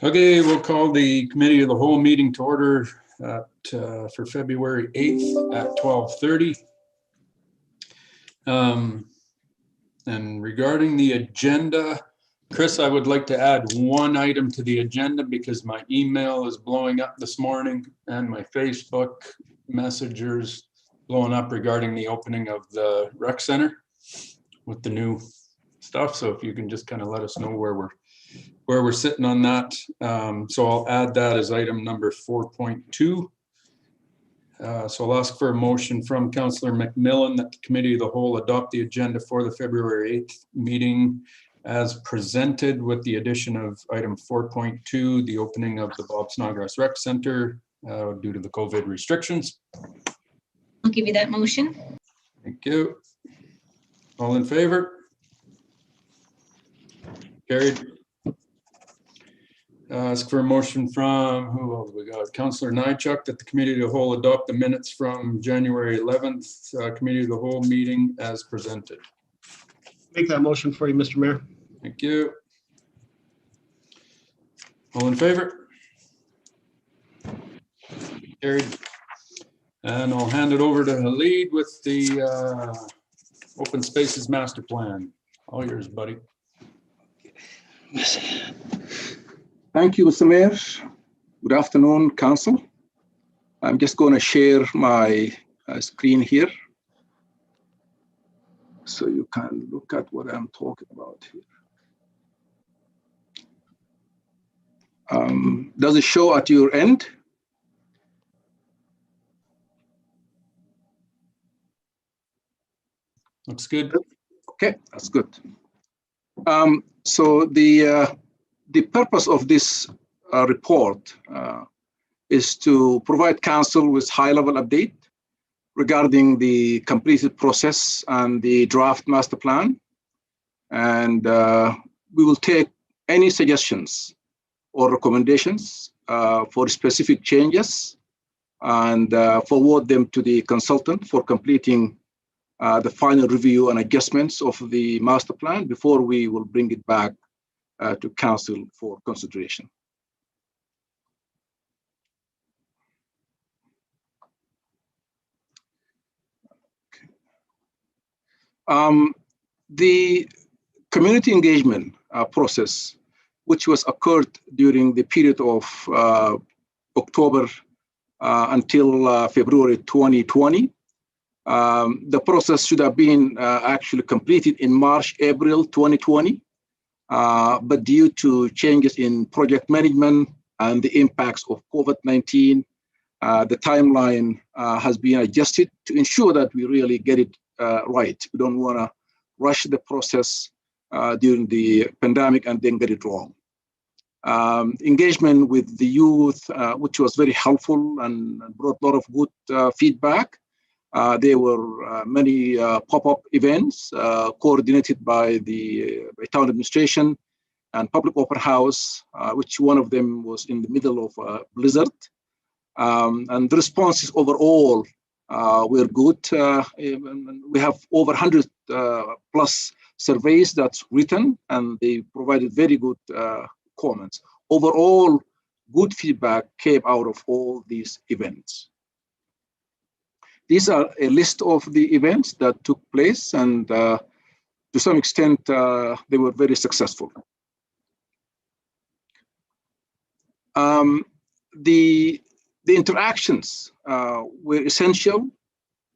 Okay, we'll call the committee of the whole meeting to order for February 8th at 12:30. And regarding the agenda, Chris, I would like to add one item to the agenda because my email is blowing up this morning and my Facebook messengers blowing up regarding the opening of the rec center with the new stuff. So if you can just kind of let us know where we're sitting on that. So I'll add that as item number 4.2. So I'll ask for a motion from Councillor McMillan that the committee of the whole adopt the agenda for the February 8th meeting as presented with the addition of item 4.2, the opening of the Bob Snodgrass Rec Center due to the COVID restrictions. I'll give you that motion. Thank you. All in favor? Carried. Ask for a motion from, who else we got? Councillor Nychuk that the committee of the whole adopt the minutes from January 11th committee of the whole meeting as presented. Make that motion for you, Mr. Mayor. Thank you. All in favor? Carried. And I'll hand it over to Halid with the Open Spaces Master Plan. All yours, buddy. Thank you, Mr. Mayor. Good afternoon, Council. I'm just going to share my screen here so you can look at what I'm talking about here. Does it show at your end? Looks good. Okay, that's good. So the purpose of this report is to provide Council with high-level update regarding the completed process and the draft master plan. And we will take any suggestions or recommendations for specific changes and forward them to the consultant for completing the final review and adjustments of the master plan before we will bring it back to Council for consideration. Okay. The community engagement process, which was occurred during the period of October until February 2020, the process should have been actually completed in March, April 2020. But due to changes in project management and the impacts of COVID-19, the timeline has been adjusted to ensure that we really get it right. We don't want to rush the process during the pandemic and then get it wrong. Engagement with the youth, which was very helpful and brought a lot of good feedback. There were many pop-up events coordinated by the town administration and public open house, which one of them was in the middle of a blizzard. And the responses overall were good. We have over 100 plus surveys that's written, and they provided very good comments. Overall, good feedback came out of all these events. These are a list of the events that took place, and to some extent, they were very successful. The interactions were essential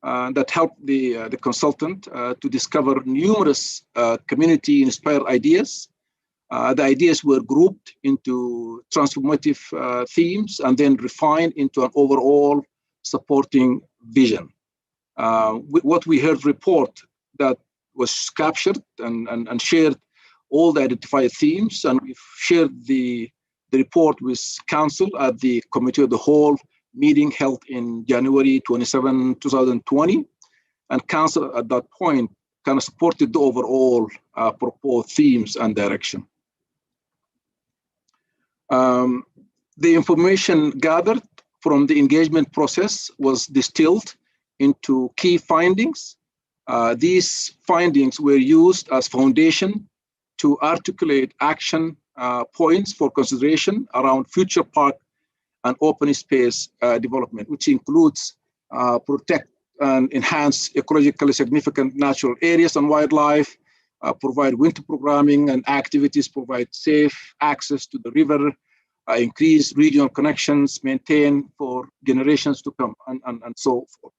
that helped the consultant to discover numerous community-inspired ideas. The ideas were grouped into transformative themes and then refined into an overall supporting vision. What we heard report that was captured and shared all the identified themes, and we've shared the report with Council at the Committee of the Whole meeting held in January 27, 2020. And Council at that point kind of supported the overall proposed themes and direction. The information gathered from the engagement process was distilled into key findings. These findings were used as foundation to articulate action points for consideration around future park and open space development, which includes protect and enhance ecologically significant natural areas and wildlife, provide winter programming and activities, provide safe access to the river, increase regional connections, maintain for generations to come, and so forth.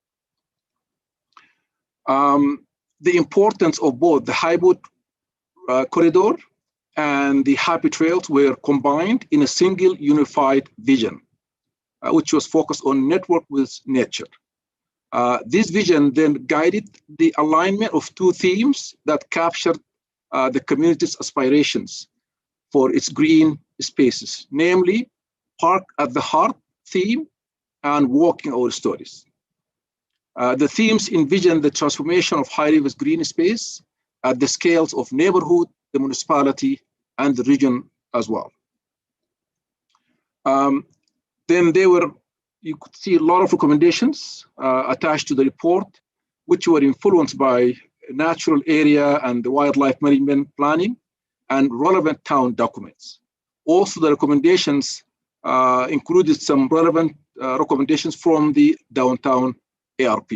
The importance of both the Highwood corridor and the Happy Trails were combined in a single unified vision, which was focused on network with nature. This vision then guided the alignment of two themes that captured the community's aspirations for its green spaces, namely Park at the Heart theme and Walking Our Stories. The themes envision the transformation of High River's green space at the scales of neighborhood, the municipality, and the region as well. Then you could see a lot of recommendations attached to the report, which were influenced by natural area and the wildlife management planning and relevant town documents. Also, the recommendations included some relevant recommendations from the downtown ARP.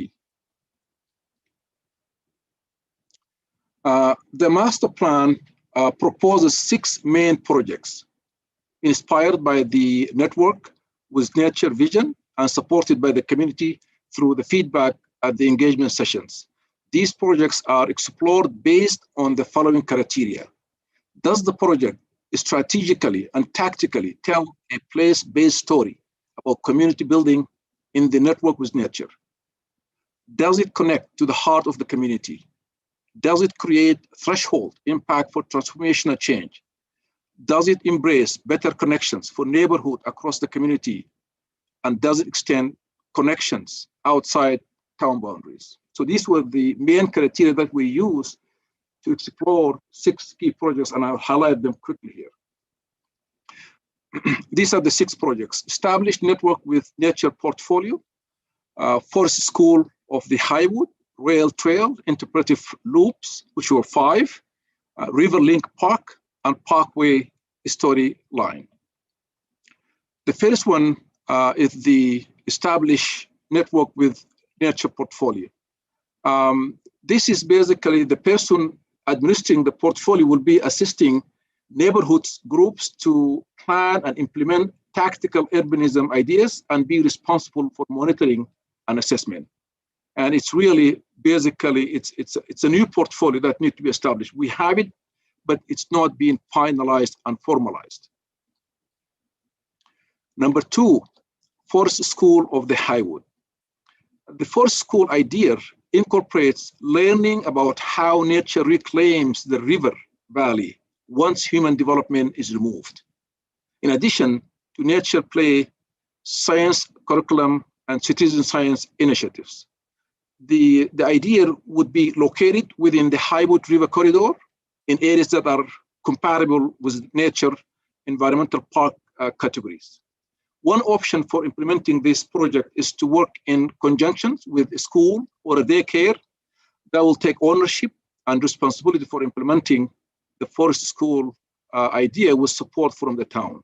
The master plan proposes 6 main projects inspired by the network with nature vision and supported by the community through the feedback at the engagement sessions. These projects are explored based on the following criteria. Does the project strategically and tactically tell a place-based story about community building in the network with nature? Does it connect to the heart of the community? Does it create threshold impact for transformational change? Does it embrace better connections for neighborhood across the community? And does it extend connections outside town boundaries? So these were the main criteria that we use to explore 6 key projects, and I'll highlight them quickly here. These are the 6 projects. Established network with nature portfolio, Forest School of the Highwood, Rail Trail, interpretive loops, which were 5, River Link Park, and Parkway Storyline. The first one is the established network with nature portfolio. This is basically the person administering the portfolio will be assisting neighborhoods groups to plan and implement tactical urbanism ideas and be responsible for monitoring and assessment. And it's really basically it's a new portfolio that needs to be established. We have it, but it's not being finalized and formalized. Number 2, Forest School of the Highwood. The Forest School idea incorporates learning about how nature reclaims the river valley once human development is removed. In addition to nature play, science curriculum, and citizen science initiatives. The idea would be located within the Highwood River Corridor in areas that are compatible with nature environmental park categories. One option for implementing this project is to work in conjunction with a school or a daycare that will take ownership and responsibility for implementing the Forest School idea with support from the town.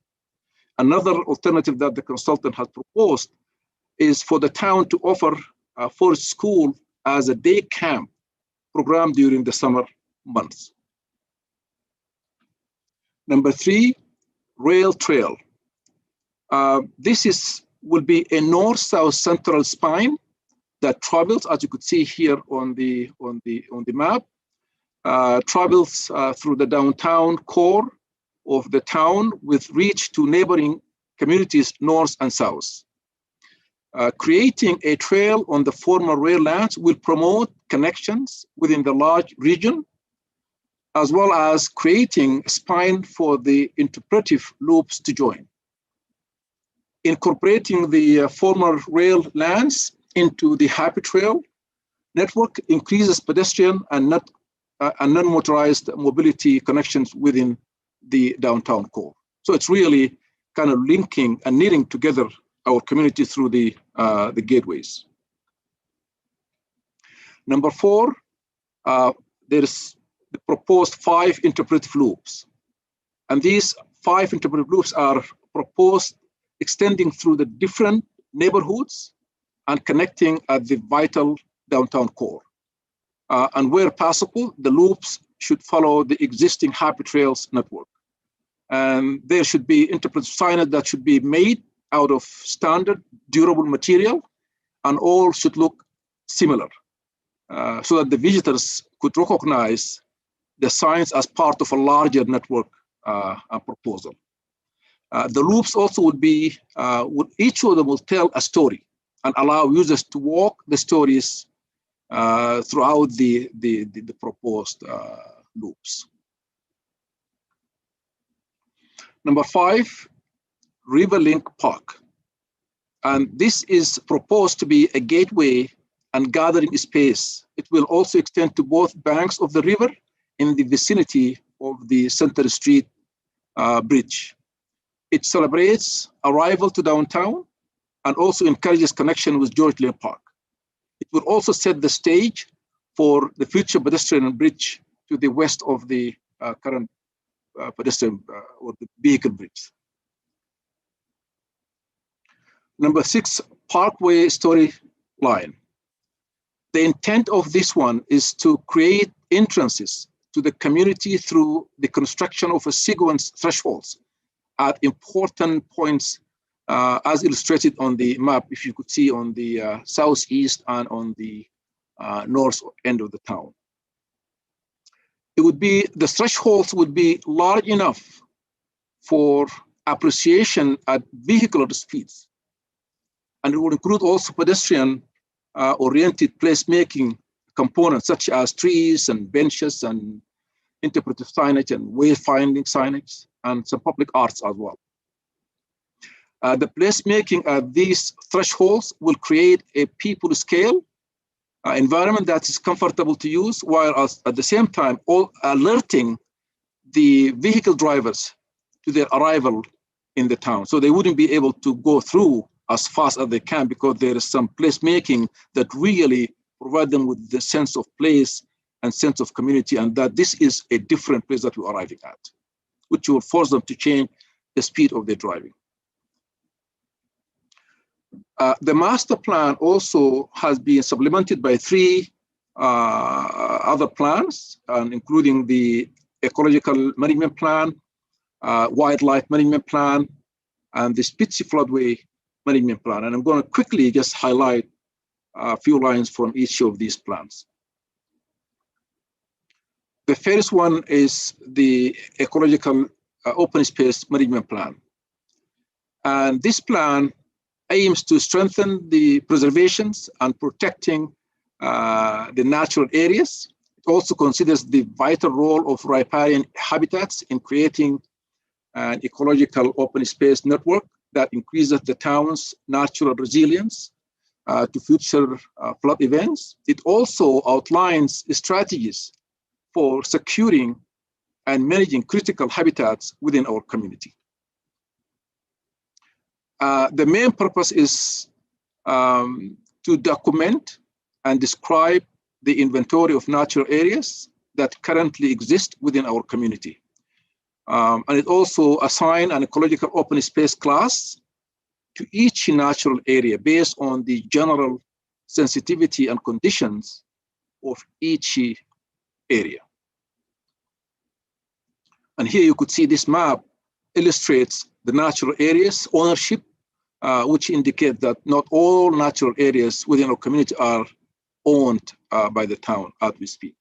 Another alternative that the consultant has proposed is for the town to offer a Forest School as a day camp program during the summer months. Number 3, Rail Trail. This will be a north-south central spine that travels, as you could see here on the map, travels through the downtown core of the town with reach to neighboring communities north and south. Creating a trail on the former rail lands will promote connections within the large region, as well as creating a spine for the interpretive loops to join. Incorporating the former rail lands into the Happy Trail network increases pedestrian and non-motorized mobility connections within the downtown core. So it's really kind of linking and knitting together our community through the gateways. Number 4, there is the proposed 5 interpretive loops. And these 5 interpretive loops are proposed extending through the different neighborhoods and connecting at the vital downtown core. And where possible, the loops should follow the existing Happy Trails network. And there should be interpretive signage that should be made out of standard durable material, and all should look similar, so that the visitors could recognize the signs as part of a larger network proposal. The loops also would be, each of them will tell a story and allow users to walk the stories throughout the proposed loops. Number 5, Riverlink Park. And this is proposed to be a gateway and gathering space. It will also extend to both banks of the river in the vicinity of the Center Street Bridge. It celebrates arrival to downtown and also encourages connection with George Lane Park. It will also set the stage for the future pedestrian bridge to the west of the current pedestrian or the vehicle bridge. Number 6, Parkway Storyline. The intent of this one is to create entrances to the community through the construction of a sequence thresholds at important points, as illustrated on the map, if you could see on the southeast and on the north end of the town. It would be, the thresholds would be large enough for appreciation at vehicular speeds. And it would include also pedestrian oriented placemaking components such as trees and benches and interpretive signage and wayfinding signage and some public arts as well. The placemaking at these thresholds will create a people scale environment that is comfortable to use, while at the same time all alerting the vehicle drivers to their arrival in the town. So they wouldn't be able to go through as fast as they can because there is some placemaking that really provide them with the sense of place and sense of community, and that this is a different place that we're arriving at, which will force them to change the speed of their driving. The master plan also has been supplemented by 3 other plans, including the ecological management plan, wildlife management plan, and the Spitzy floodway management plan. And I'm going to quickly just highlight a few lines from each of these plans. The first one is the ecological open space management plan. And this plan aims to strengthen the preservations and protecting the natural areas. It also considers the vital role of riparian habitats in creating an ecological open space network that increases the town's natural resilience to future flood events. It also outlines strategies for securing and managing critical habitats within our community. The main purpose is to document and describe the inventory of natural areas that currently exist within our community. And it also assigns an ecological open space class to each natural area based on the general sensitivity and conditions of each area. And here you could see this map illustrates the natural areas ownership, which indicate that not all natural areas within our community are owned by the town as we speak.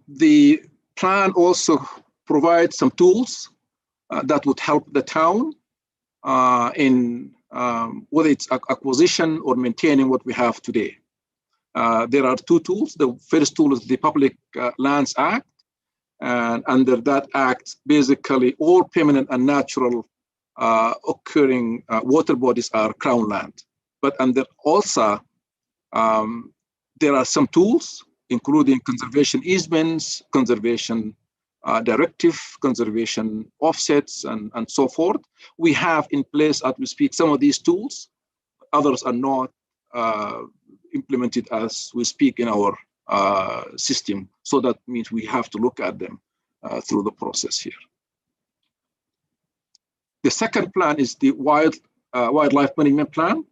The plan also provides some tools that would help the town in whether it's acquisition or maintaining what we have today. There are 2 tools. The first tool is the Public Lands Act. And under that act, basically all permanent and natural occurring water bodies are crown land. But under OLSA, there are some tools, including conservation easements, conservation directive, conservation offsets, and so forth. We have in place, as we speak, some of these tools. Others are not implemented as we speak in our system. So that means we have to look at them through the process here. The second plan is the wildlife management plan.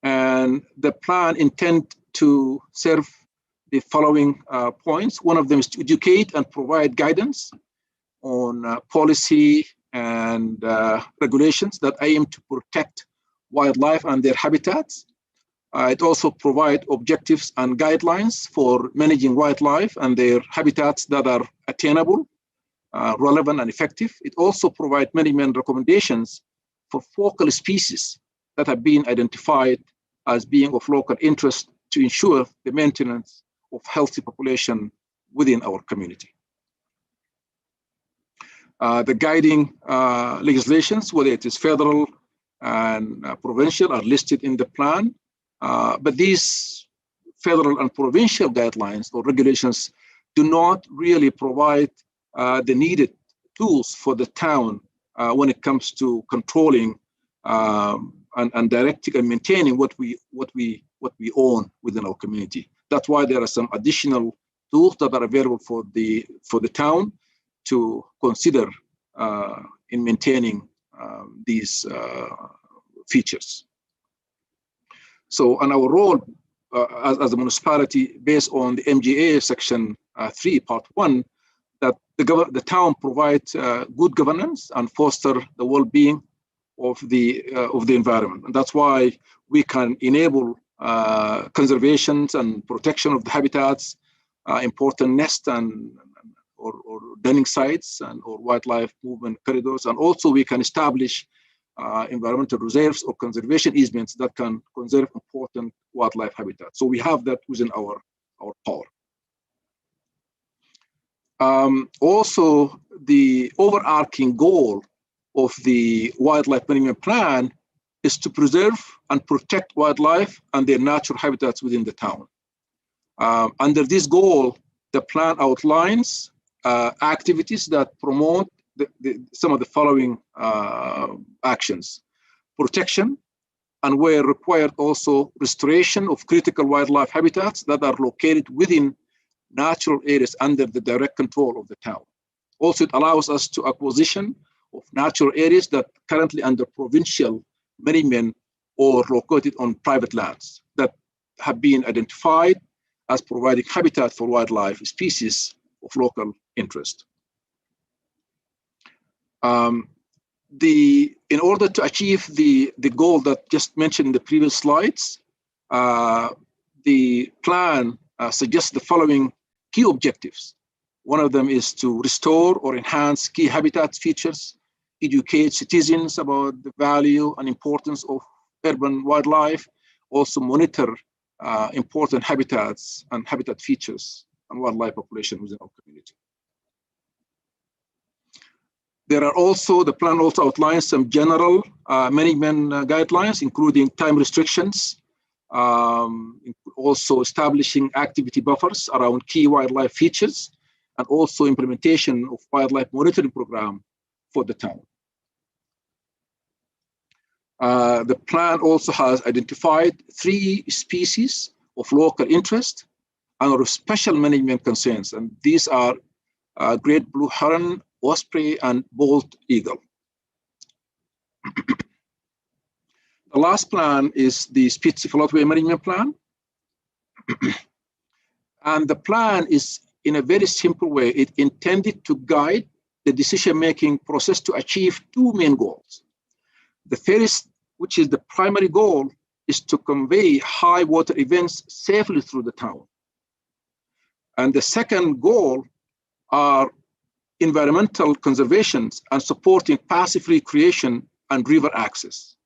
And the plan intends to serve the following points. One of them is to educate and provide guidance on policy and regulations that aim to protect wildlife and their habitats. It also provides objectives and guidelines for managing wildlife and their habitats that are attainable, relevant, and effective. It also provides management recommendations for focal species that have been identified as being of local interest to ensure the maintenance of healthy population within our community. The guiding legislations, whether it is federal and provincial, are listed in the plan. But these federal and provincial guidelines or regulations do not really provide the needed tools for the town when it comes to controlling and directing and maintaining what we own within our community. That's why there are some additional tools that are available for the town to consider in maintaining these features. So, and our role as a municipality, based on the MGA Section 3, Part 1, that the town provides good governance and foster the well-being of the environment. And that's why we can enable conservation and protection of the habitats, important nest and or dunning sites and or wildlife movement corridors. And also we can establish environmental reserves or conservation easements that can conserve important wildlife habitats. So we have that within our power. Also, the overarching goal of the wildlife management plan is to preserve and protect wildlife and their natural habitats within the town. Under this goal, the plan outlines activities that promote some of the following actions: protection, and where required also restoration of critical wildlife habitats that are located within natural areas under the direct control of the town. Also, it allows us to acquisition of natural areas that currently under provincial management or located on private lands that have been identified as providing habitat for wildlife species of local interest. In order to achieve the goal that just mentioned in the previous slides, the plan suggests the following key objectives. One of them is to restore or enhance key habitat features, educate citizens about the value and importance of urban wildlife, also monitor important habitats and habitat features and wildlife population within our community. There are also, the plan also outlines some general management guidelines, including time restrictions, also establishing activity buffers around key wildlife features, and also implementation of wildlife monitoring program for the town. The plan also has identified 3 species of local interest and of special management concerns, and these are great blue heron, osprey, and bald eagle. The last plan is the Spitze Floodway Management Plan. And the plan is, in a very simple way, it intended to guide the decision-making process to achieve 2 main goals. The first, which is the primary goal, is to convey high water events safely through the town. And the second goal are environmental conservation and supporting passive recreation and river access.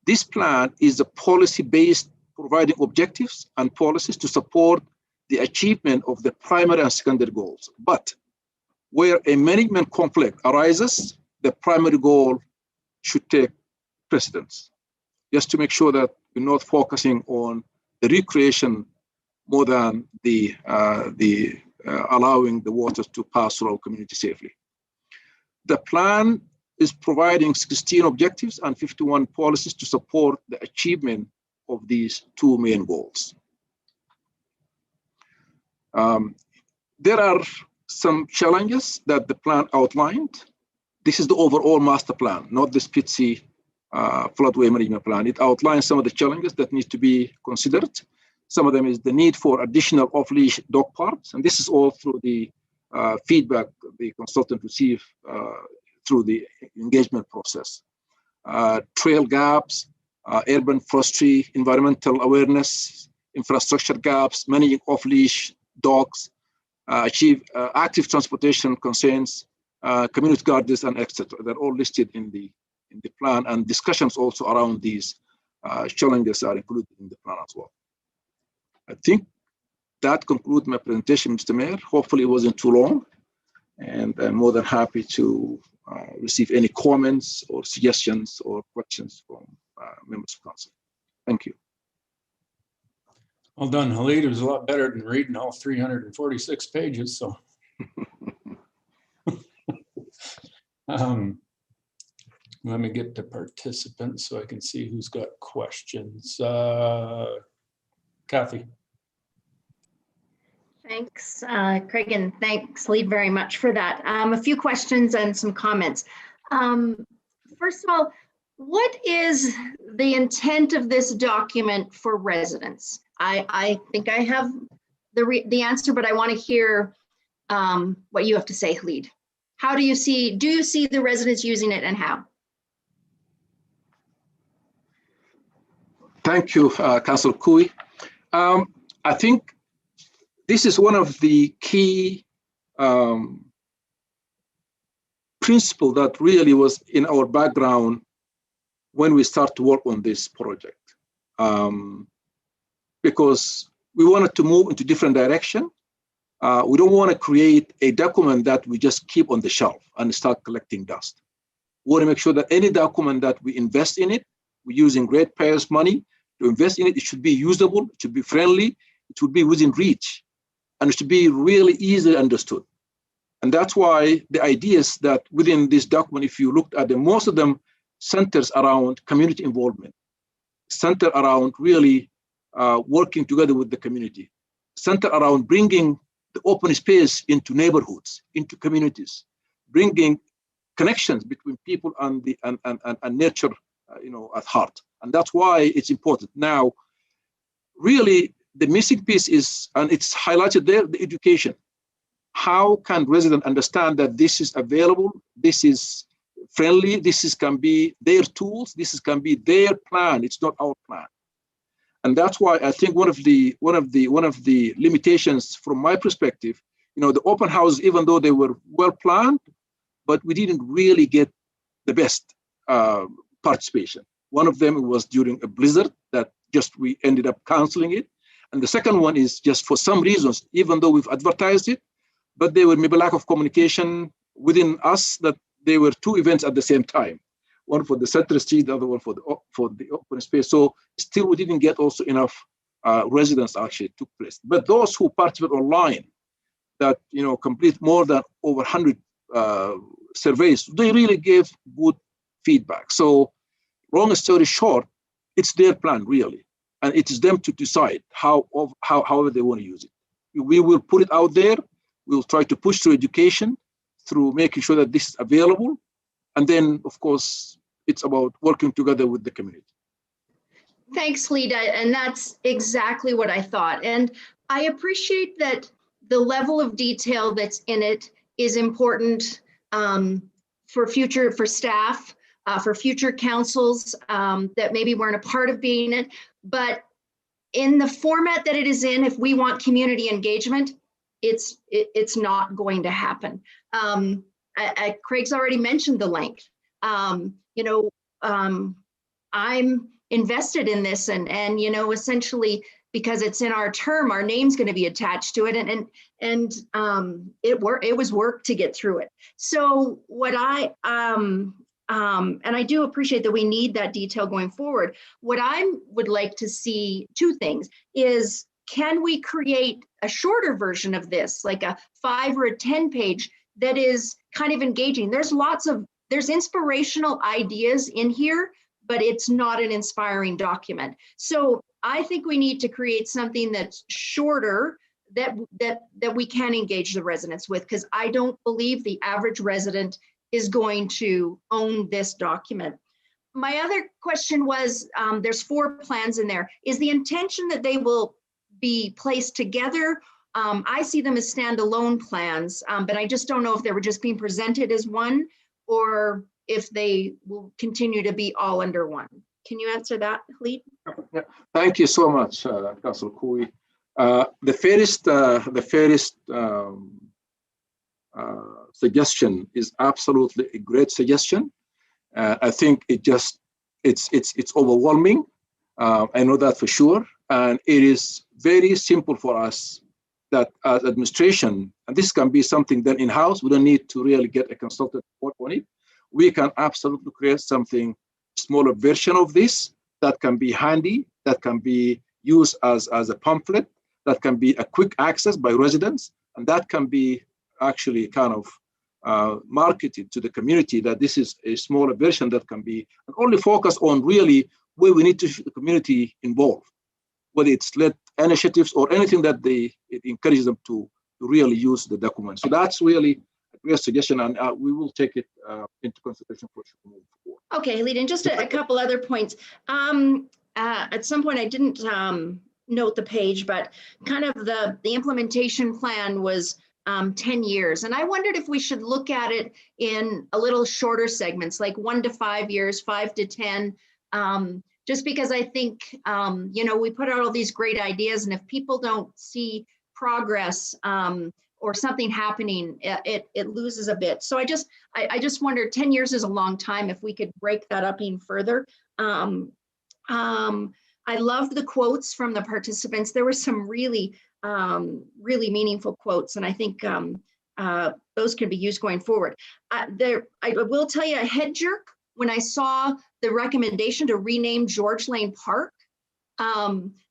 This plan is a policy-based, providing objectives and policies to support the achievement of the primary and secondary goals. But where a management conflict arises, the primary goal should take precedence, just to make sure that we're not focusing on the recreation more than the allowing the waters to pass through our community safely. The plan is providing 16 objectives and 51 policies to support the achievement of these 2 main goals. There are some challenges that the plan outlined. This is the overall master plan, not the Spitzy floodway management plan. It outlines some of the challenges that need to be considered. Some of them is the need for additional off-leash dog parks, and this is all through the feedback the consultant received through the engagement process. Trail gaps, urban forestry, environmental awareness, infrastructure gaps, managing off-leash dogs, achieve active transportation concerns, community gardens, and etc. They're all listed in the plan, and discussions also around these challenges are included in the plan as well. I think that concludes my presentation, Mr. Mayor. Hopefully it wasn't too long, and I'm more than happy to receive any comments or suggestions or questions from members of council. Thank you. Well done, Khalid. It was a lot better than reading all 346 pages, so. Let me get to participants so I can see who's got questions. Kathy. Thanks, Craig, and thanks, Khalid, very much for that. A few questions and some comments. First of all, what is the intent of this document for residents? I think I have the answer, but I want to hear what you have to say, Khalid. How do you see the residents using it, and how? Thank you, Councilor Cooey. I think this is one of the key principles that really was in our background when we start to work on this project, because we wanted to move into different direction. We don't want to create a document that we just keep on the shelf and start collecting dust. We want to make sure that any document that we invest in it, we're using ratepayers' money to invest in it. It should be usable, it should be friendly, it should be within reach, and it should be really easily understood. And that's why the ideas that within this document, if you looked at them, most of them centers around community involvement, center around really working together with the community, center around bringing the open space into neighborhoods, into communities, bringing connections between people and the and nature, at heart. And that's why it's important. Now, really, the missing piece is, and it's highlighted there, the education. How can residents understand that this is available, this is friendly, can be their tools, can be their plan, it's not our plan. And that's why I think one of the limitations from my perspective, the open houses, even though they were well planned, but we didn't really get the best participation. One of them was during a blizzard that just we ended up canceling it. And the second one is just for some reasons, even though we've advertised it, but there were maybe lack of communication within us that there were two events at the same time. One for the center street, the other one for the open space. So still we didn't get also enough residents actually took place. But those who participate online that, complete more than over 100 surveys, they really gave good feedback. So long story short, it's their plan really. And it is them to decide however they want to use it. We will put it out there. We'll try to push through education, through making sure that this is available. And then, of course, it's about working together with the community. Thanks, Lida. And that's exactly what I thought. And I appreciate that the level of detail that's in it is important for staff, for future councils that maybe weren't a part of being it. But in the format that it is in, if we want community engagement, it's not going to happen. Craig's already mentioned the length. I'm invested in this and essentially because it's in our term, our name's going to be attached to it, and it was work to get through it. So what and I do appreciate that we need that detail going forward. What I would like to see, two things, is can we create a shorter version of this, like a 5 or a 10 page that is kind of engaging? There's inspirational ideas in here, but it's not an inspiring document. So I think we need to create something that's shorter that we can engage the residents with, because I don't believe the average resident is going to own this document. My other question was, there's 4 plans in there. Is the intention that they will be placed together? I see them as standalone plans, but I just don't know if they were just being presented as one or if they will continue to be all under one. Can you answer that, Khalid? Yeah. Thank you so much, Councilor Cooey. The fairest suggestion is absolutely a great suggestion. I think it's overwhelming. I know that for sure, and it is very simple for us that as administration, and this can be something done in-house. We don't need to really get a consultant report on it. We can absolutely create something smaller version of this that can be handy, that can be used as a pamphlet, that can be a quick access by residents, and that can be actually kind of marketed to the community that this is a smaller version that can be and only focus on really where we need to the community involved, whether it's led initiatives or anything that it encourages them to really use the document. So that's really a great suggestion, and we will take it into consideration for sure moving forward. Okay, Khalid, and just a couple other points. At some point, I didn't note the page, but kind of the implementation plan was 10 years. And I wondered if we should look at it in a little shorter segments, like 1 to 5 years, 5 to 10, just because I think, we put out all these great ideas, and if people don't see progress or something happening, it loses a bit. So I just wondered, 10 years is a long time, if we could break that up even further. I loved the quotes from the participants. There were some really meaningful quotes, and I think those can be used going forward. I will tell you a head jerk when I saw the recommendation to rename George Lane Park.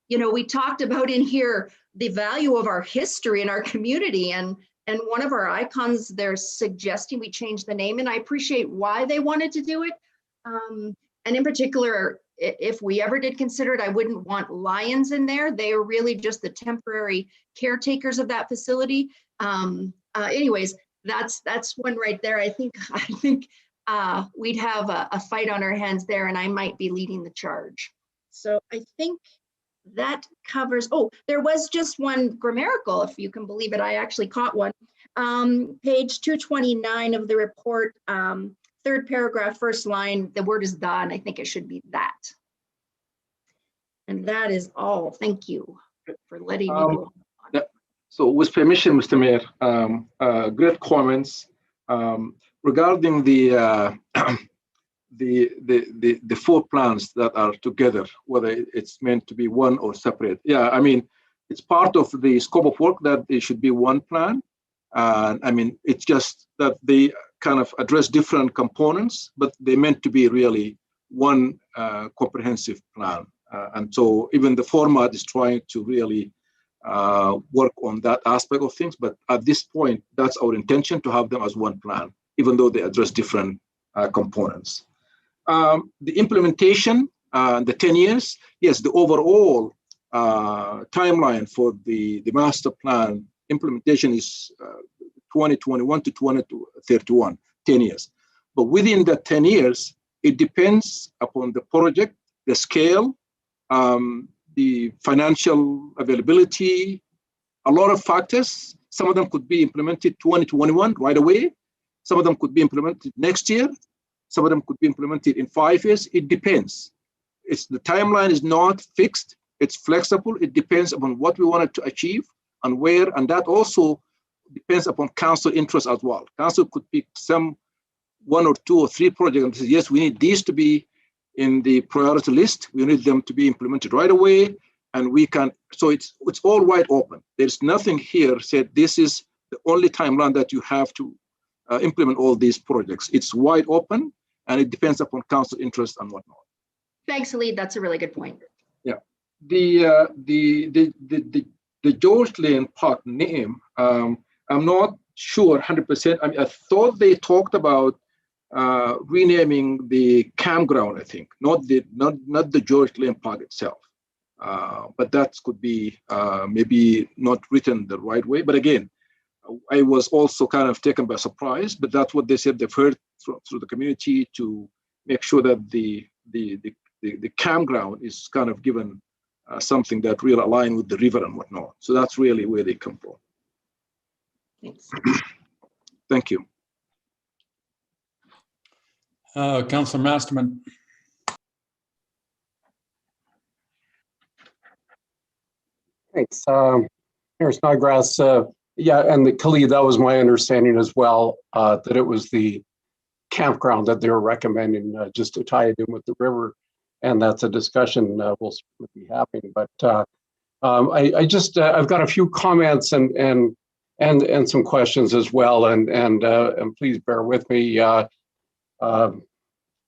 We talked about in here the value of our history in our community, and one of our icons, they're suggesting we change the name, and I appreciate why they wanted to do it. And in particular, if we ever did consider it, I wouldn't want Lions in there. They are really just the temporary caretakers of that facility. Anyways, that's one right there. I think we'd have a fight on our hands there, and I might be leading the charge. So I think that covers, there was just one grammatical, if you can believe it. I actually caught one. Page 229 of the report, 3rd paragraph, 1st line, the word is "the," and I think it should be "that." And that is all. Thank you for letting me go. Yeah. So with permission, Mr. Mayor, great comments regarding the 4 plans that are together, whether it's meant to be one or separate. Yeah, I mean, it's part of the scope of work that it should be one plan. It's just that they kind of address different components, but they meant to be really one comprehensive plan. And so even the format is trying to really work on that aspect of things. But at this point, that's our intention, to have them as one plan, even though they address different components. The implementation, the 10 years, yes, the overall timeline for the master plan implementation is 2021 to 2031, 10 years. But within the 10 years, it depends upon the project, the scale, the financial availability, a lot of factors. Some of them could be implemented 2021 right away. Some of them could be implemented next year. Some of them could be implemented in 5 years. It depends. The timeline is not fixed. It's flexible. It depends upon what we wanted to achieve and where, and that also depends upon council interest as well. Council could pick 1 or 2 or 3 projects and say, yes, we need these to be in the priority list. We need them to be implemented right away, and we can. So it's all wide open. There's nothing here said this is the only timeline that you have to implement all these projects. It's wide open, and it depends upon council interest and whatnot. Thanks, Khalid. That's a really good point. Yeah, the George Lane Park name, I'm not sure 100%. I mean, I thought they talked about renaming the campground. I think not the George Lane Park itself. But that could be maybe not written the right way. But again, I was also kind of taken by surprise, but that's what they said they've heard through the community to make sure that the campground is kind of given something that really align with the river and whatnot. So that's really where they come from. Thanks. Thank you. Councillor Masterman. Thanks. Mayor Snodgrass, yeah, and Khalid, that was my understanding as well, that it was the campground that they were recommending just to tie it in with the river. And that's a discussion we'll be having. But I just, I've got a few comments and some questions as well. And please bear with me.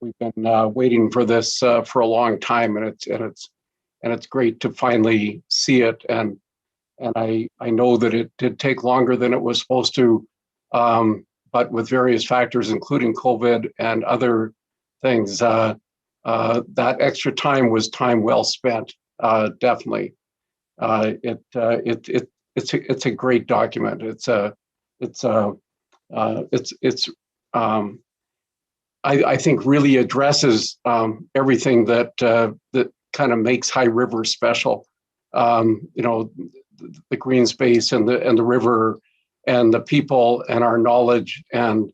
We've been waiting for this for a long time, and it's great to finally see it. And I know that it did take longer than it was supposed to, but with various factors, including COVID and other things, that extra time was time well spent. Definitely, it's a great document. I think really addresses everything that kind of makes High River special. You know, the green space and the river and the people and our knowledge and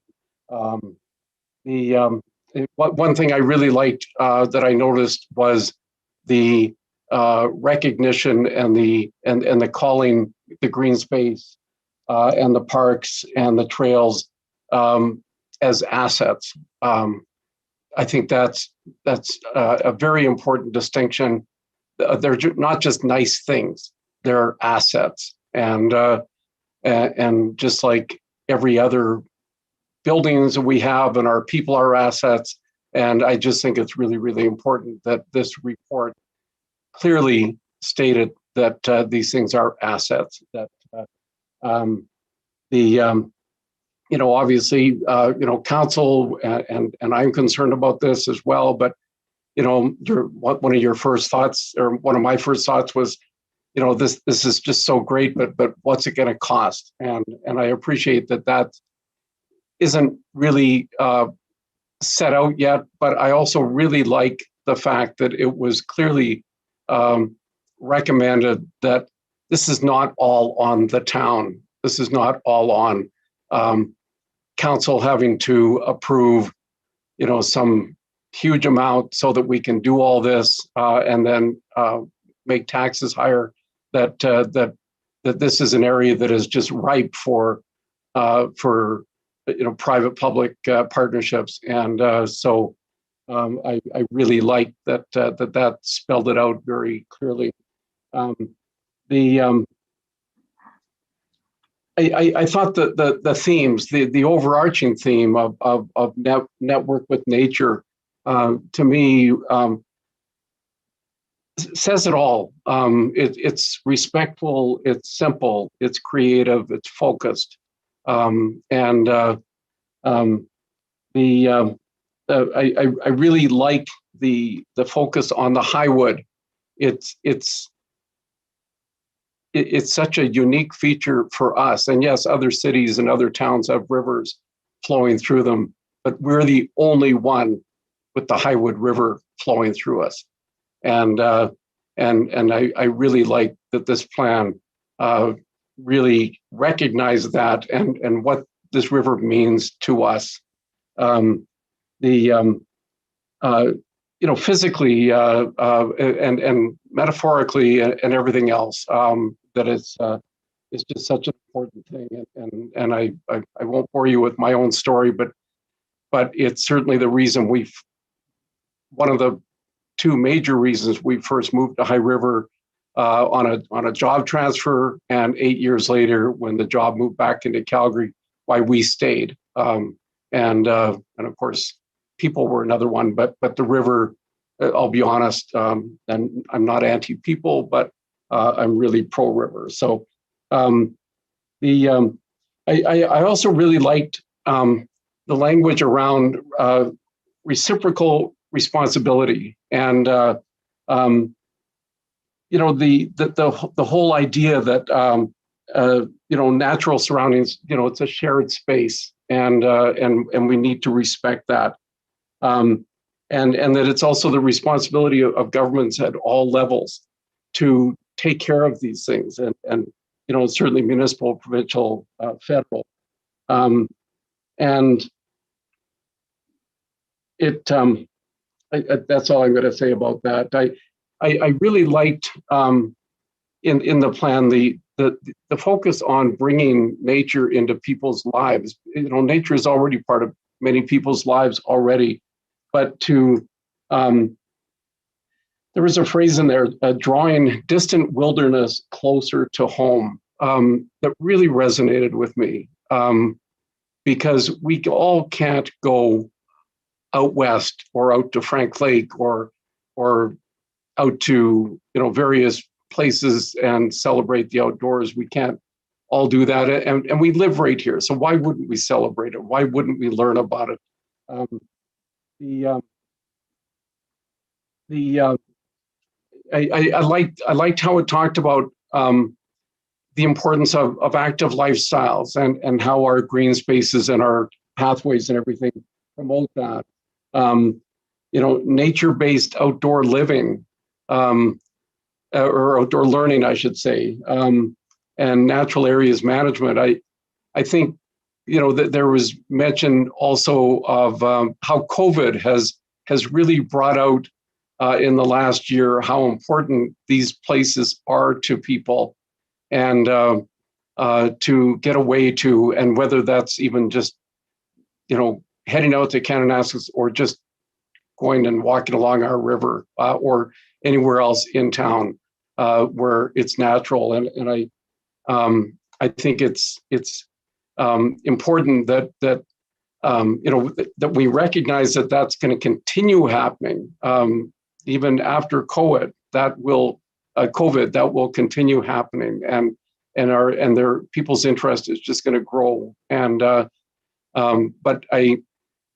one thing I really liked that I noticed was the recognition and the calling the green space and the parks and the trails as assets. I think that's a very important distinction. They're not just nice things; they're assets, and just like every other buildings that we have, and our people are assets. And I just think it's really, really important that this report clearly stated that these things are assets. That you know, obviously, you know, council and I'm concerned about this as well. But you know, one of your first thoughts, or one of my first thoughts, was, you know, this is just so great, but what's it going to cost? And I appreciate that isn't really set out yet. But I also really like the fact that it was clearly recommended that this is not all on the town. This is not all on council having to approve, you know, some huge amount so that we can do all this and then make taxes higher. That this is an area that is just ripe for you know, private-public partnerships, and so I really like that spelled it out very clearly. I thought that the themes, the overarching theme of network with nature, to me, says it all. It's respectful, it's simple, it's creative, it's focused, I really like the focus on the Highwood. It's such a unique feature for us. And yes, other cities and other towns have rivers flowing through them, but we're the only one with the Highwood River flowing through us. And I really like that this plan really recognized that and what this river means to us. You know, physically and metaphorically and everything else, that it's just such an important thing. And I won't bore you with my own story, but it's certainly the reason one of the two major reasons we first moved to High River on a job transfer, and 8 years later when the job moved back into Calgary, why we stayed. And of course, people were another one, but the river, I'll be honest, and I'm not anti-people, but I'm really pro-river. So I also really liked the language around reciprocal responsibility. And the whole idea that natural surroundings, it's a shared space, and we need to respect that, and that it's also the responsibility of governments at all levels to take care of these things, and certainly municipal, provincial, federal, and it. That's all I'm going to say about that. I really liked in the plan the focus on bringing nature into people's lives. Nature is already part of many people's lives already, but there was a phrase in there, drawing distant wilderness closer to home, that really resonated with me, because we all can't go out west or out to Frank Lake or out to various places and celebrate the outdoors. We can't all do that, and we live right here. So why wouldn't we celebrate it? Why wouldn't we learn about it? I liked how it talked about the importance of active lifestyles and how our green spaces and our pathways and everything promote that. Nature-based outdoor living, or outdoor learning, I should say, and natural areas management. I think, that there was mention also of how COVID has really brought out in the last year how important these places are to people, and to get away to, and whether that's even just, heading out to Kananaskis or just going and walking along our river, or anywhere else in town where it's natural. And I think it's important that that we recognize that that's going to continue happening even after COVID. That will continue happening, and their people's interest is just going to grow. And but I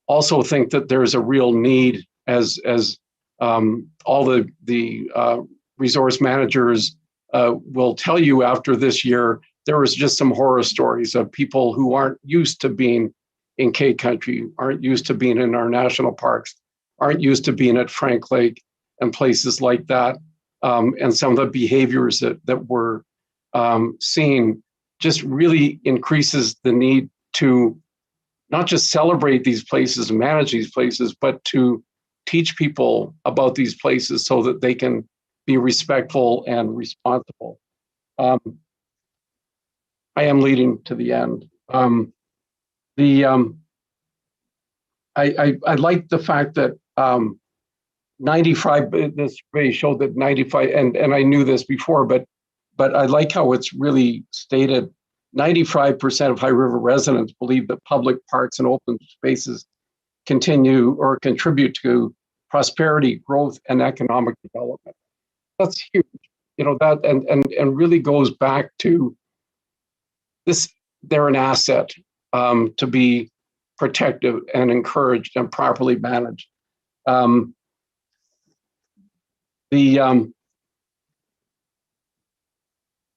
also think that there's a real need, as all the resource managers will tell you after this year. There was just some horror stories of people who aren't used to being in K Country, aren't used to being in our national parks, aren't used to being at Frank Lake and places like that. And some of the behaviors that we're seeing just really increases the need to not just celebrate these places and manage these places, but to teach people about these places so that they can be respectful and responsible. I am leading to the end. I like the fact that 95. This survey showed that 95, and I knew this before, but I like how it's really stated. 95% of High River residents believe that public parks and open spaces continue or contribute to prosperity, growth, and economic development. That's huge. That and really goes back to this. They're an asset to be protected and encouraged and properly managed.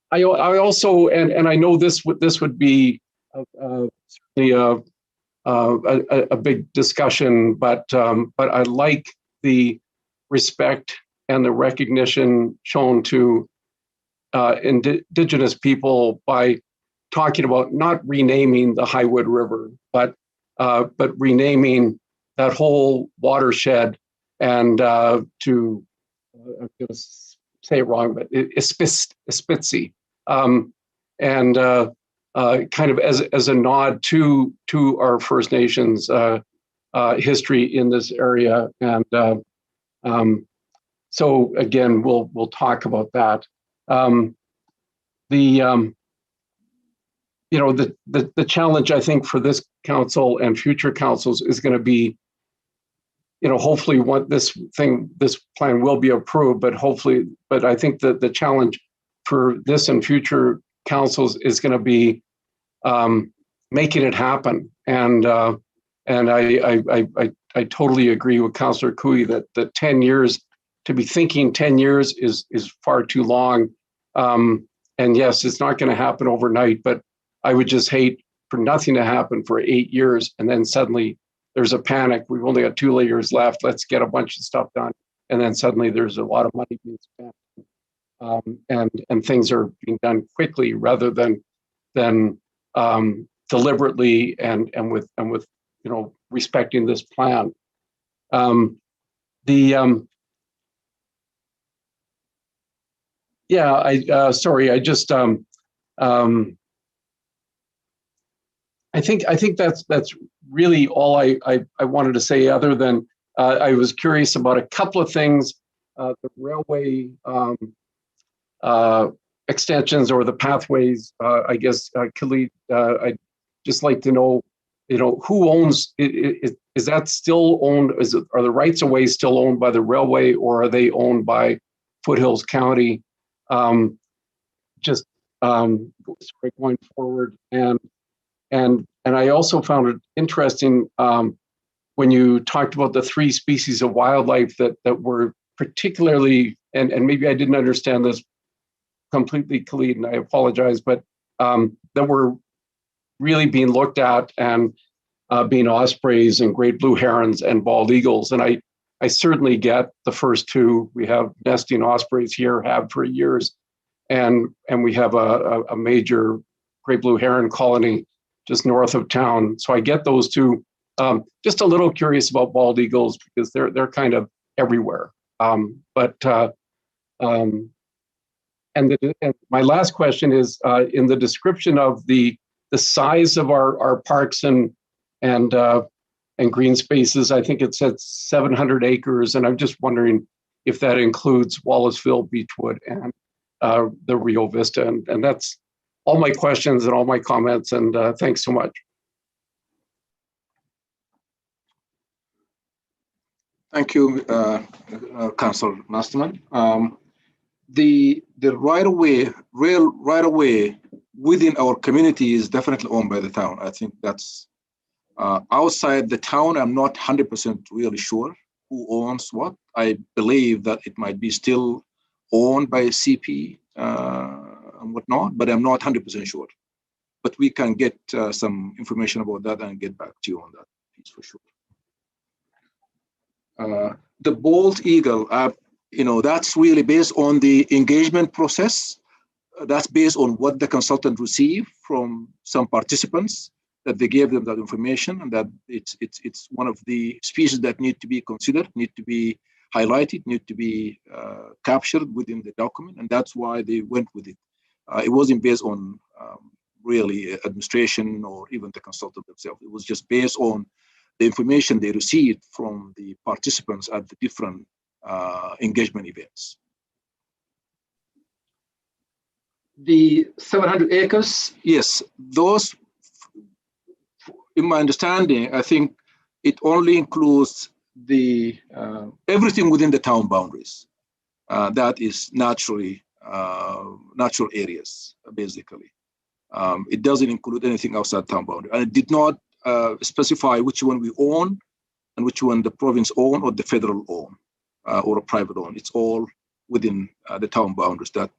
I also, and I know this would be certainly a big discussion, but I like the respect and the recognition shown to Indigenous people by talking about not renaming the Highwood River, but renaming that whole watershed, and I'm going to say it wrong, but Espitzi, and kind of as a nod to our First Nations history in this area, and so again, we'll talk about that. The challenge, I think, for this council and future councils is going to be, hopefully what this plan will be approved, but I think that the challenge for this and future councils is going to be making it happen. And I totally agree with Councillor Cooey that 10 years to be thinking 10 years is far too long. And yes, it's not going to happen overnight, but I would just hate for nothing to happen for 8 years and then suddenly there's a panic. We've only got 2 years left. Let's get a bunch of stuff done. And then suddenly there's a lot of money being spent. And things are being done quickly rather than deliberately and with respecting this plan. I think that's really all I wanted to say, other than I was curious about a couple of things, the railway extensions or the pathways. I guess, Khalid, I'd just like to know, who owns, is that still owned? Are the rights of way still owned by the railway, or are they owned by Foothills County? Going forward, and I also found it interesting when you talked about the 3 species of wildlife that were particularly, and maybe I didn't understand this completely, Khalid, and I apologize, but that were really being looked at, and being ospreys and great blue herons and bald eagles. And I certainly get the first 2. We have nesting ospreys here, have for years, and we have a major great blue heron colony just north of town. So I get those 2. Just a little curious about bald eagles because they're kind of everywhere. And my last question is, in the description of the size of our parks and green spaces, I think it said 700 acres, and I'm just wondering if that includes Wallaceville, Beechwood, and the Rio Vista. And that's all my questions and all my comments, and thanks so much. Thank you, Councillor Masterman. The rail right of way within our community is definitely owned by the town. I think that's outside the town. I'm not 100% really sure who owns what. I believe that it might be still owned by CP and whatnot, but I'm not 100% sure. But we can get some information about that and get back to you on that piece for sure. The bald eagle, that's really based on the engagement process. That's based on what the consultant received from some participants, that they gave them that information, and that it's one of the species that need to be considered, need to be highlighted, need to be captured within the document, and that's why they went with it. It wasn't based on really administration or even the consultant themselves. It was just based on the information they received from the participants at the different engagement events. The 700 acres, yes, those, in my understanding, I think it only includes the everything within the town boundaries. That is natural areas, basically. It doesn't include anything outside town boundary. And it did not specify which one we own and which one the province own or the federal own or a private own. It's all within the town boundaries that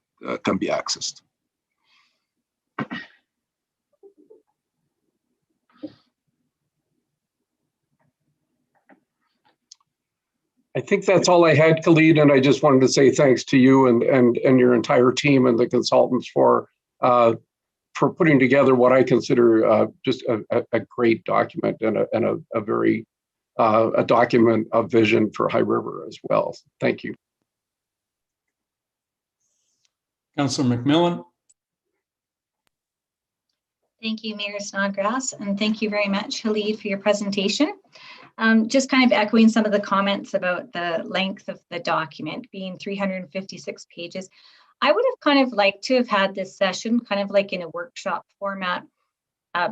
can be accessed. I think that's all I had, Khalid, and I just wanted to say thanks to you and your entire team and the consultants for putting together what I consider just a great document and a very a document of vision for High River as well. Thank you. Councillor McMillan. Thank you, Mayor Snodgrass, and thank you very much, Khalid, for your presentation. Just kind of echoing some of the comments about the length of the document being 356 pages. I would have kind of liked to have had this session kind of like in a workshop format,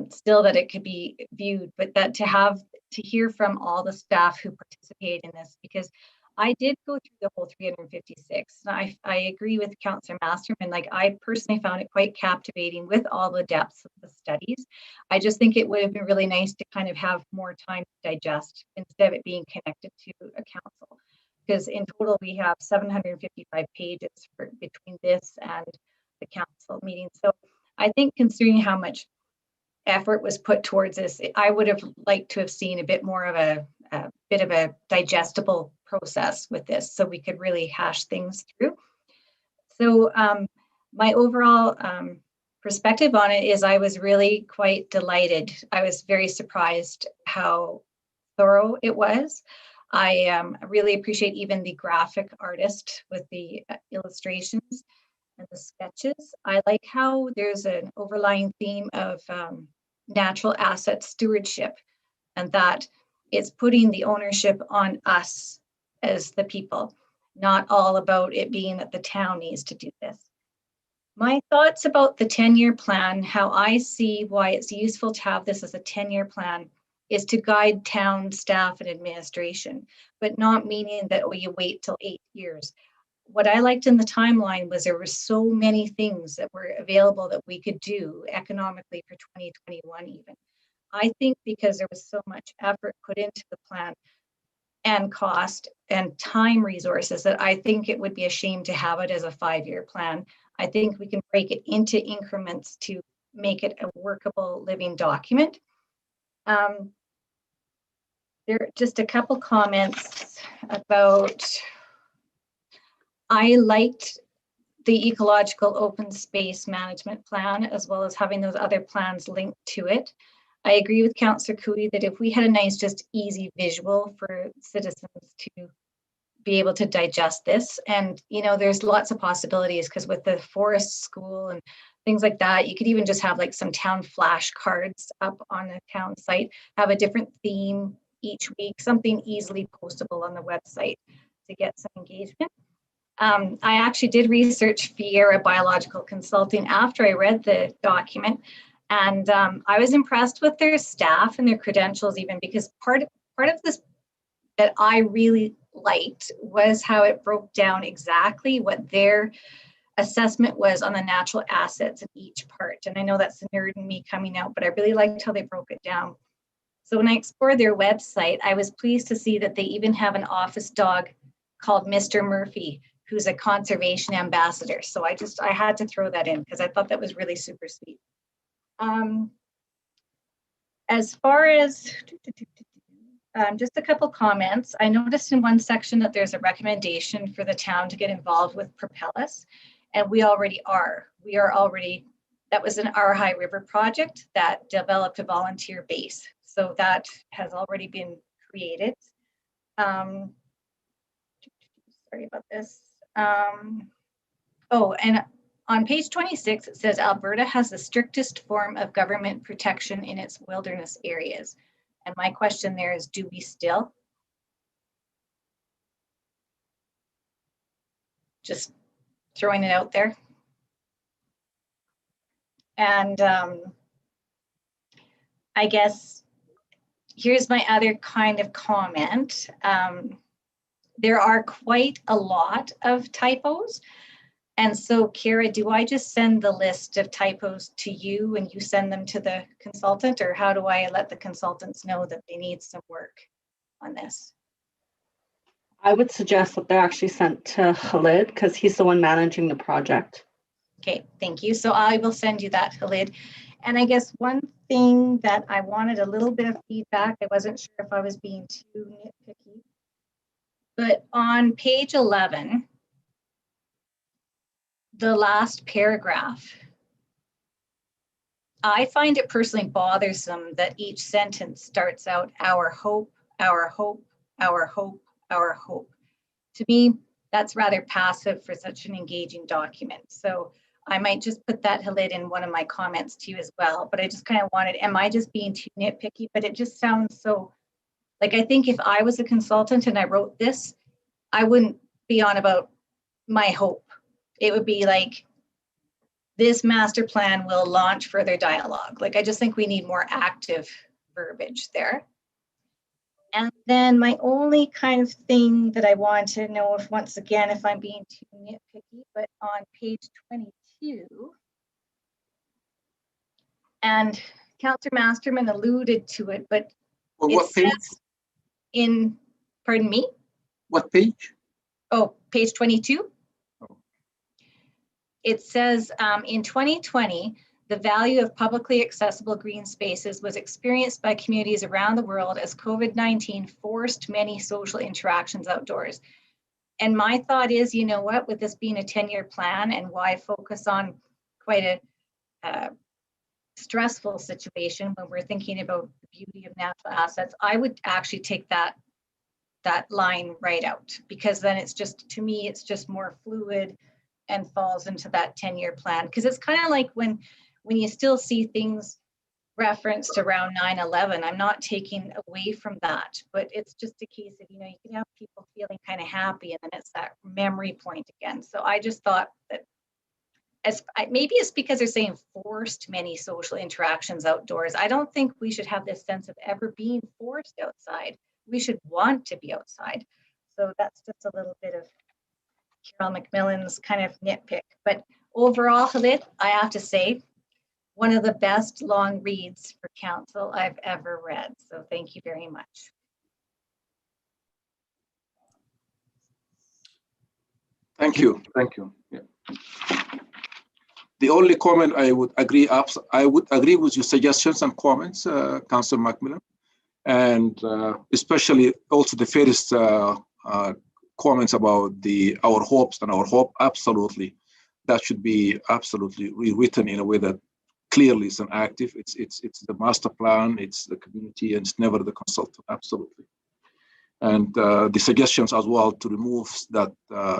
still that it could be viewed, but that to hear from all the staff who participate in this, because I did go through the whole 356. And I agree with Councillor Masterman. Like, I personally found it quite captivating with all the depths of the studies. I just think it would have been really nice to kind of have more time to digest instead of it being connected to a council. because in total we have 755 pages between this and the council meeting. So I think considering how much effort was put towards this, I would have liked to have seen a bit more of a bit of a digestible process with this, so we could really hash things through. So my overall perspective on it is I was really quite delighted. I was very surprised how thorough it was. I really appreciate even the graphic artist with the illustrations and the sketches. I like how there's an overlying theme of natural asset stewardship, and that it's putting the ownership on us as the people, not all about it being that the town needs to do this. My thoughts about the 10-year plan, how I see why it's useful to have this as a 10-year plan, is to guide town staff and administration, but not meaning that, oh, you wait till 8 years. What I liked in the timeline was there were so many things that were available that we could do economically for 2021 even. I think because there was so much effort put into the plan and cost and time resources, that I think it would be a shame to have it as a 5-year plan. I think we can break it into increments to make it a workable living document. There are just a couple comments about, I liked the ecological open space management plan, as well as having those other plans linked to it. I agree with Councillor Cooey that if we had a nice, just easy visual for citizens to be able to digest this, and there's lots of possibilities, because with the forest school and things like that, you could even just have like some town flashcards up on the town site, have a different theme each week, something easily postable on the website to get some engagement. I actually did research Fiera Biological Consulting after I read the document, and I was impressed with their staff and their credentials, even because part of this that I really liked was how it broke down exactly what their assessment was on the natural assets in each part. And I know that's the nerd in me coming out, but I really liked how they broke it down. So when I explored their website, I was pleased to see that they even have an office dog called Mr. Murphy, who's a conservation ambassador. So I had to throw that in because I thought that was really super sweet. As far as just a couple comments, I noticed in one section that there's a recommendation for the town to get involved with Propellus, and we already are. We are already, that was an High River project that developed a volunteer base. So that has already been created. Sorry about this. Oh, and on page 26, it says Alberta has the strictest form of government protection in its wilderness areas. And my question there is, do we still? Just throwing it out there. And I guess here's my other kind of comment. There are quite a lot of typos. And so, Kara, do I just send the list of typos to you and you send them to the consultant, or how do I let the consultants know that they need some work on this? I would suggest that they're actually sent to Khalid, because he's the one managing the project. Okay, thank you. So I will send you that, Khalid. And I guess one thing that I wanted a little bit of feedback, I wasn't sure if I was being too nitpicky, but on page 11, the last paragraph, I find it personally bothersome that each sentence starts out, our hope, our hope, our hope, our hope. To me, that's rather passive for such an engaging document. So I might just put that, Khalid, in one of my comments to you as well. But I just kind of wanted, am I just being too nitpicky? But it just sounds so, like, I think if I was a consultant and I wrote this, I wouldn't be on about my hope. It would be like, this master plan will launch further dialogue. Like, I just think we need more active verbiage there. And then my only kind of thing that I want to know, if once again, if I'm being too nitpicky, but on page 22, and Councillor Masterman alluded to it, but Well, what page? in, pardon me? What page? Oh, page 22. It says in 2020, the value of publicly accessible green spaces was experienced by communities around the world as COVID-19 forced many social interactions outdoors. And my thought is, you know what, with this being a 10-year plan and why focus on quite a stressful situation when we're thinking about the beauty of natural assets, I would actually take that line right out, because then it's just, to me, it's just more fluid and falls into that 10-year plan. Because it's kind of like when you still see things referenced around 9/11, I'm not taking away from that, but it's just a case of, you know, you can have people feeling kind of happy and then it's that memory point again. So I just thought that maybe it's because they're saying forced many social interactions outdoors. I don't think we should have this sense of ever being forced outside. We should want to be outside. So that's just a little bit of Carol McMillan's kind of nitpick. But overall, Khalid, I have to say, one of the best long reads for council I've ever read. So thank you very much. Thank you. Thank you. Yeah. The only comment I would agree with your suggestions and comments, Councillor McMillan, and especially also the first comments about our hopes and our hope. Absolutely, that should be absolutely rewritten in a way that clearly is an active. It's the master plan. It's the community, and it's never the consultant. Absolutely. And the suggestions as well to remove that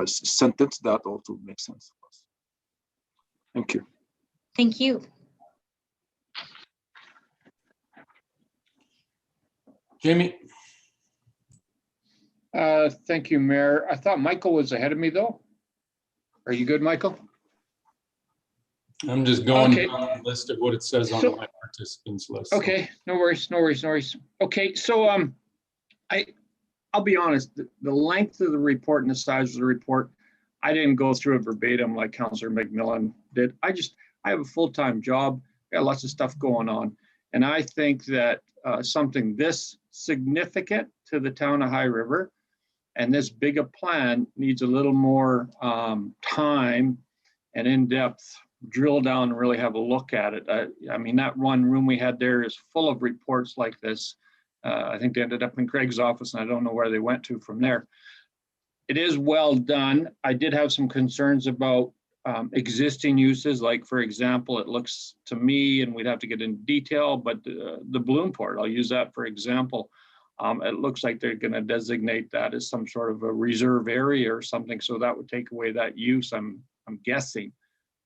sentence, that also makes sense for us. Thank you. Thank you. Jamie? Thank you, Mayor. I thought Michael was ahead of me, though. Are you good, Michael? I'm just going Okay. down the list of what it says on my participants list. Okay, no worries, no worries, no worries. Okay, so I'll be honest, the length of the report and the size of the report, I didn't go through it verbatim like Councillor McMillan did. I have a full-time job, got lots of stuff going on. And I think that something this significant to the town of High River and this big a plan needs a little more time and in-depth drill down and really have a look at it. I mean, that one room we had there is full of reports like this. I think they ended up in Craig's office and I don't know where they went to from there. It is well done. I did have some concerns about existing uses, like for example, it looks to me, and we'd have to get into detail, but the Bloom Port, I'll use that for example. It looks like they're going to designate that as some sort of a reserve area or something, so that would take away that use, I'm guessing.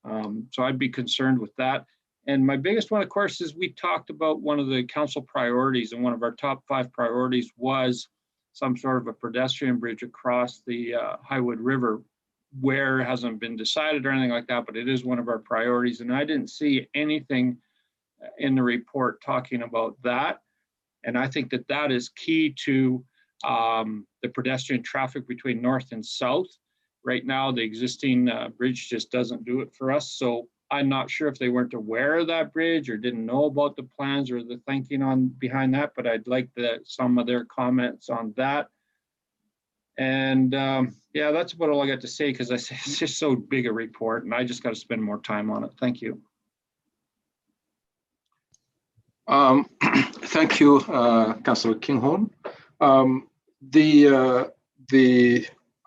So I'd be concerned with that. And my biggest one, of course, is we talked about one of the council priorities, and one of our top 5 priorities was some sort of a pedestrian bridge across the Highwood River, where it hasn't been decided or anything like that, but it is one of our priorities. And I didn't see anything in the report talking about that. And I think that that is key to the pedestrian traffic between north and south. Right now, the existing bridge just doesn't do it for us. So I'm not sure if they weren't aware of that bridge or didn't know about the plans or the thinking on behind that, but I'd like some of their comments on that. And yeah, that's about all I got to say, because it's just so big a report and I just got to spend more time on it. Thank you. Thank you, Councillor Kinghorn.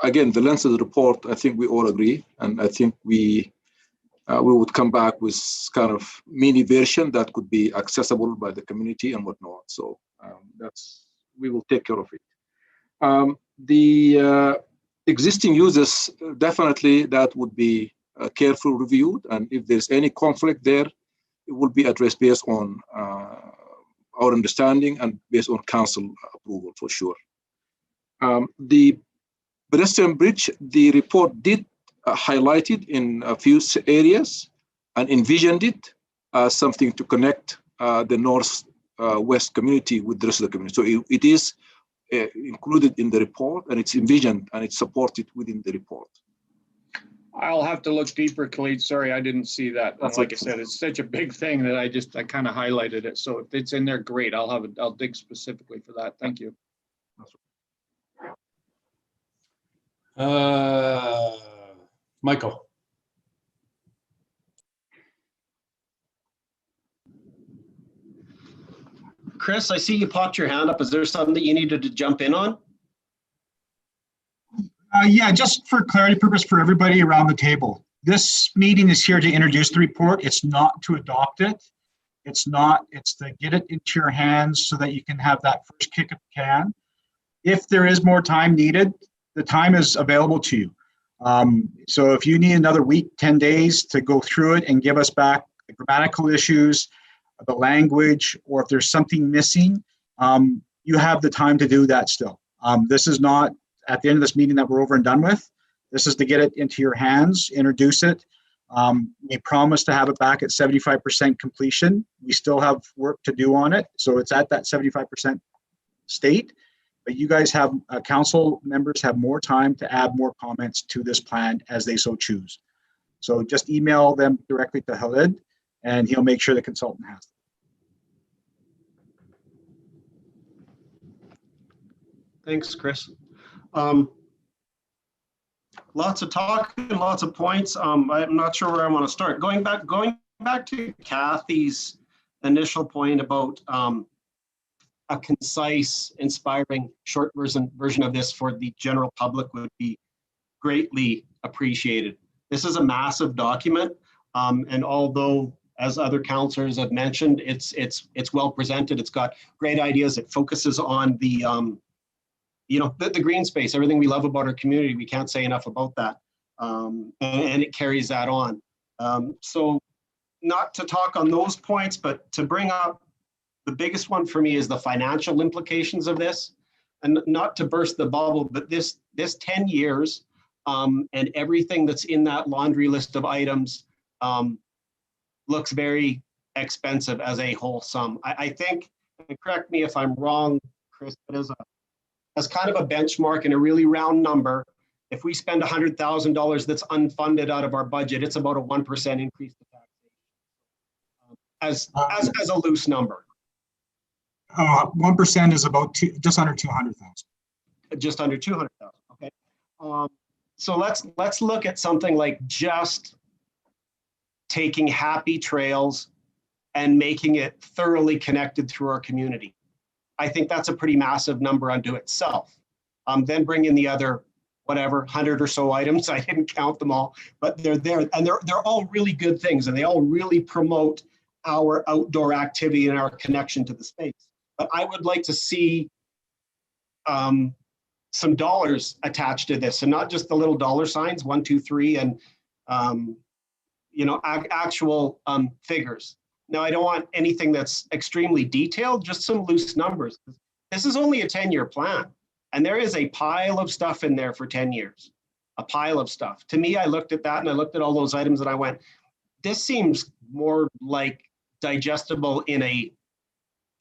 Again, the length of the report, I think we all agree, and I think we would come back with kind of mini version that could be accessible by the community and whatnot. So we will take care of it. The existing users, definitely that would be carefully reviewed, and if there's any conflict there, it will be addressed based on our understanding and based on council approval for sure. The pedestrian bridge, the report did highlight it in a few areas and envisioned it as something to connect the north-west community with the rest of the community. So it is included in the report, and it's envisioned and it's supported within the report. I'll have to look deeper, Khalid. Sorry, I didn't see that. That's like okay. I said, it's such a big thing that I kind of highlighted it. So if it's in there, great. I'll dig specifically for that. Thank you. Michael. Chris, I see you popped your hand up. Is there something that you needed to jump in on? Yeah, just for clarity purpose for everybody around the table. This meeting is here to introduce the report. It's not to adopt it. It's to get it into your hands so that you can have that first kick at the can. If there is more time needed, the time is available to you. So if you need another week, 10 days to go through it and give us back the grammatical issues, the language, or if there's something missing, you have the time to do that still. This is not at the end of this meeting that we're over and done with. This is to get it into your hands, introduce it. We promise to have it back at 75% completion. We still have work to do on it. So it's at that 75% state, but you guys have, council members have more time to add more comments to this plan as they so choose. So just email them directly to Khalid and he'll make sure the consultant has them. Thanks, Chris. Lots of talk and lots of points. I'm not sure where I want to start. Going back to Kathy's initial point about a concise, inspiring, short version of this for the general public would be greatly appreciated. This is a massive document, and although, as other councillors have mentioned, it's well presented. It's got great ideas. It focuses on the the green space, everything we love about our community. We can't say enough about that, and it carries that on. So not to talk on those points, but to bring up the biggest one for me is the financial implications of this, and not to burst the bubble, but this 10 years and everything that's in that laundry list of items looks very expensive as a whole sum. I think, and correct me if I'm wrong, Chris, but as kind of a benchmark and a really round number, if we spend $100,000 that's unfunded out of our budget, it's about a 1% increase to taxation, as a loose number. 1% is about just under 200,000. Just under 200,000. Okay. So let's look at something like just taking Happy Trails and making it thoroughly connected through our community. I think that's a pretty massive number unto itself. Then bring in the other, whatever, 100 or so items. I didn't count them all, but they're there, and they're all really good things, and they all really promote our outdoor activity and our connection to the space. But I would like to see some dollars attached to this, and not just the little dollar signs, 1, 2, 3, and actual figures. Now, I don't want anything that's extremely detailed, just some loose numbers. This is only a 10-year plan, and there is a pile of stuff in there for 10 years, a pile of stuff. To me, I looked at that and I looked at all those items and I went, this seems more like digestible in a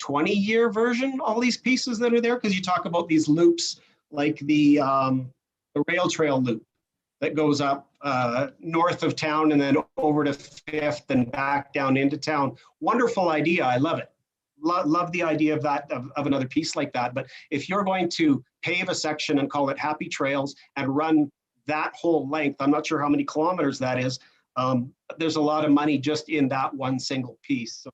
20-year version, all these pieces that are there, because you talk about these loops like the rail trail loop that goes up north of town and then over to 5th and back down into town. Wonderful idea. I love it. Love the idea of that, of another piece like that. But if you're going to pave a section and call it Happy Trails and run that whole length, I'm not sure how many kilometers that is, there's a lot of money just in that one single piece. So,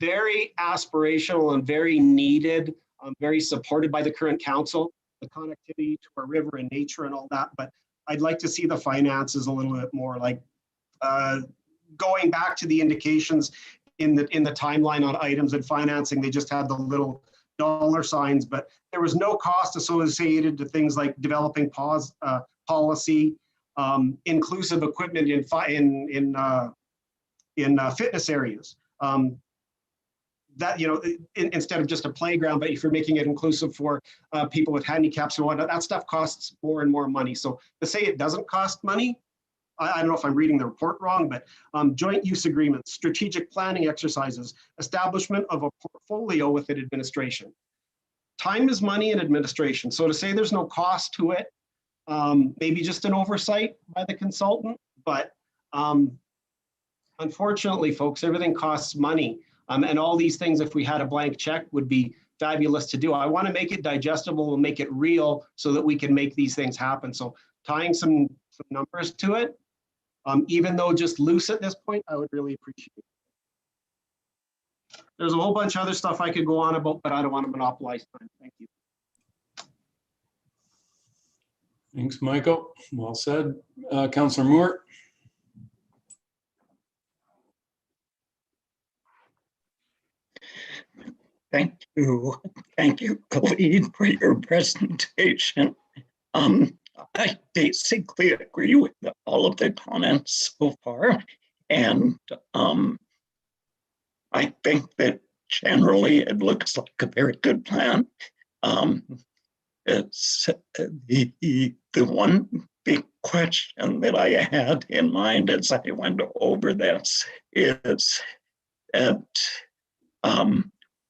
very aspirational and very needed, very supported by the current council, the connectivity to our river and nature and all that. But I'd like to see the finances a little bit more, like going back to the indications in the timeline on items and financing. They just had the little dollar signs, but there was no cost associated to things like developing policy, inclusive equipment in fitness areas. That, instead of just a playground, but if you're making it inclusive for people with handicaps and whatnot, that stuff costs more and more money. So to say it doesn't cost money, I don't know if I'm reading the report wrong, but joint use agreements, strategic planning exercises, establishment of a portfolio with an administration. Time is money in administration. So to say there's no cost to it, maybe just an oversight by the consultant, but unfortunately, folks, everything costs money. And all these things, if we had a blank check, would be fabulous to do. I want to make it digestible and make it real so that we can make these things happen. So tying some numbers to it, even though just loose at this point, I would really appreciate it. There's a whole bunch of other stuff I could go on about, but I don't want to monopolize time. Thank you. Thanks, Michael. Well said. Councillor Moore. Thank you, Khalid, for your presentation. I basically agree with all of the comments so far, and I think that generally it looks like a very good plan. It's the one big question that I had in mind as I went over this is that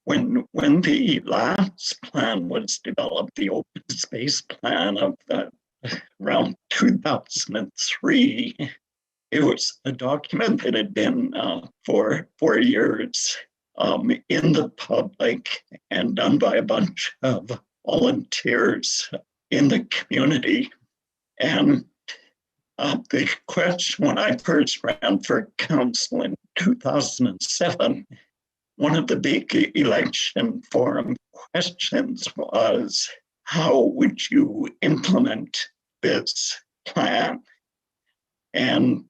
when the last plan was developed, the open space plan of around 2003, it was a document that had been for 4 years in the public and done by a bunch of volunteers in the community. And the question, when I first ran for council in 2007, one of the big election forum questions was, how would you implement this plan? And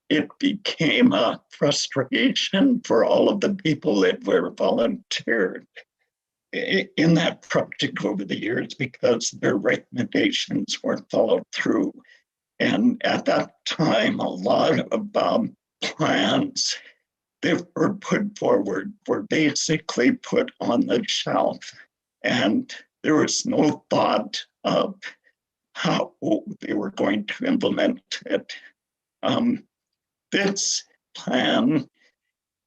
it became a frustration for all of the people that were volunteered in that project over the years because their recommendations weren't followed through. And at that time, a lot of plans that were put forward were basically put on the shelf, and there was no thought of how they were going to implement it. This plan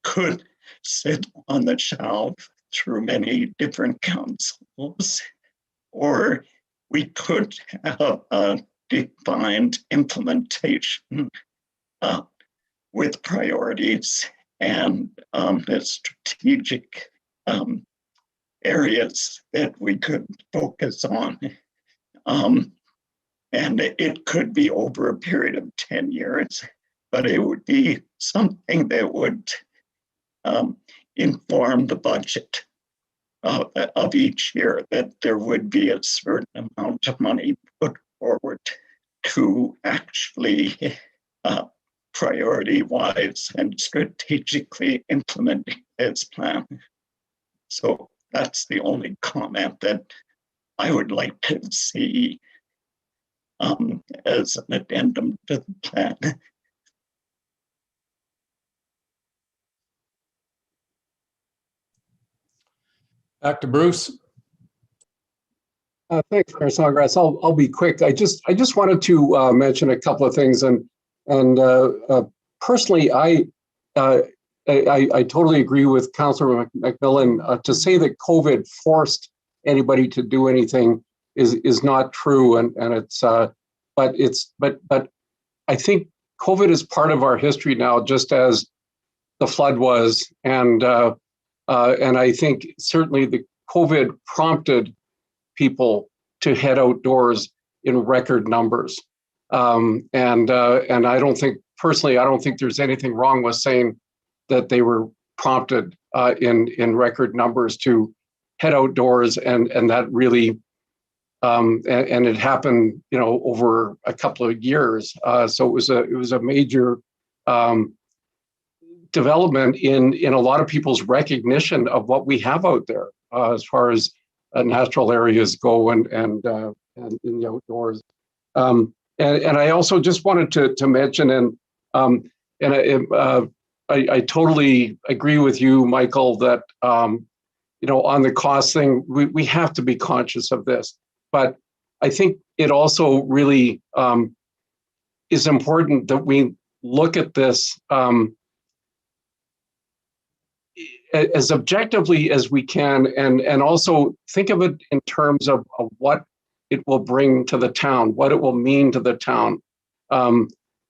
could sit on the shelf through many different councils, or we could have a defined implementation with priorities and the strategic areas that we could focus on. And it could be over a period of 10 years, but it would be something that would inform the budget of each year, that there would be a certain amount of money put forward to actually priority-wise and strategically implementing this plan. So that's the only comment that I would like to see as an addendum to the plan. Back to Bruce. Thanks, Mayor Snodgrass. I'll be quick. I just wanted to mention a couple of things, and personally, I totally agree with Councillor McMillan. To say that COVID forced anybody to do anything is not true, and it's but I think COVID is part of our history now, just as the flood was, and I think certainly the COVID prompted people to head outdoors in record numbers, and I don't think personally, I don't think there's anything wrong with saying that they were prompted in record numbers to head outdoors, and that really and it happened, over a couple of years. So it was a major development in a lot of people's recognition of what we have out there as far as natural areas go and in the outdoors. And I also just wanted to mention, I totally agree with you, Michael, that on the cost thing, we have to be conscious of this. But I think it also really is important that we look at this as objectively as we can, and also think of it in terms of what it will bring to the town, what it will mean to the town.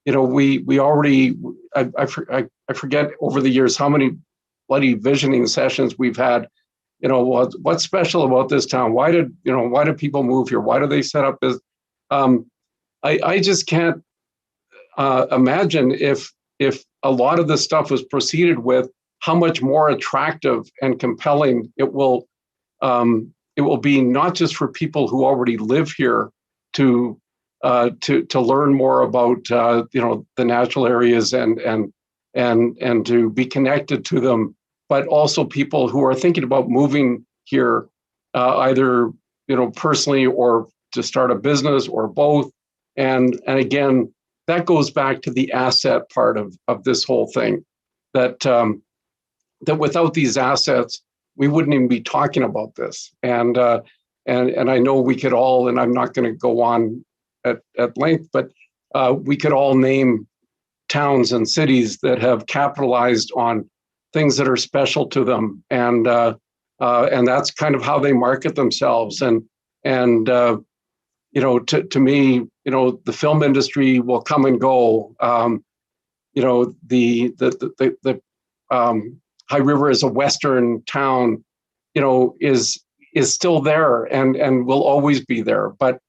We already, I forget over the years how many bloody visioning sessions we've had what's special about this town? Why did people move here? Why do they set up this? I just can't imagine if a lot of this stuff was proceeded with, how much more attractive and compelling it will be, not just for people who already live here to learn more about the natural areas and to be connected to them, but also people who are thinking about moving here, either personally or to start a business or both. And again, that goes back to the asset part of this whole thing, that without these assets, we wouldn't even be talking about this. And I know we could all, and I'm not going to go on at length, but we could all name towns and cities that have capitalized on things that are special to them, and that's kind of how they market themselves. And to me, the film industry will come and go. The High River is a Western town, is still there and will always be there. But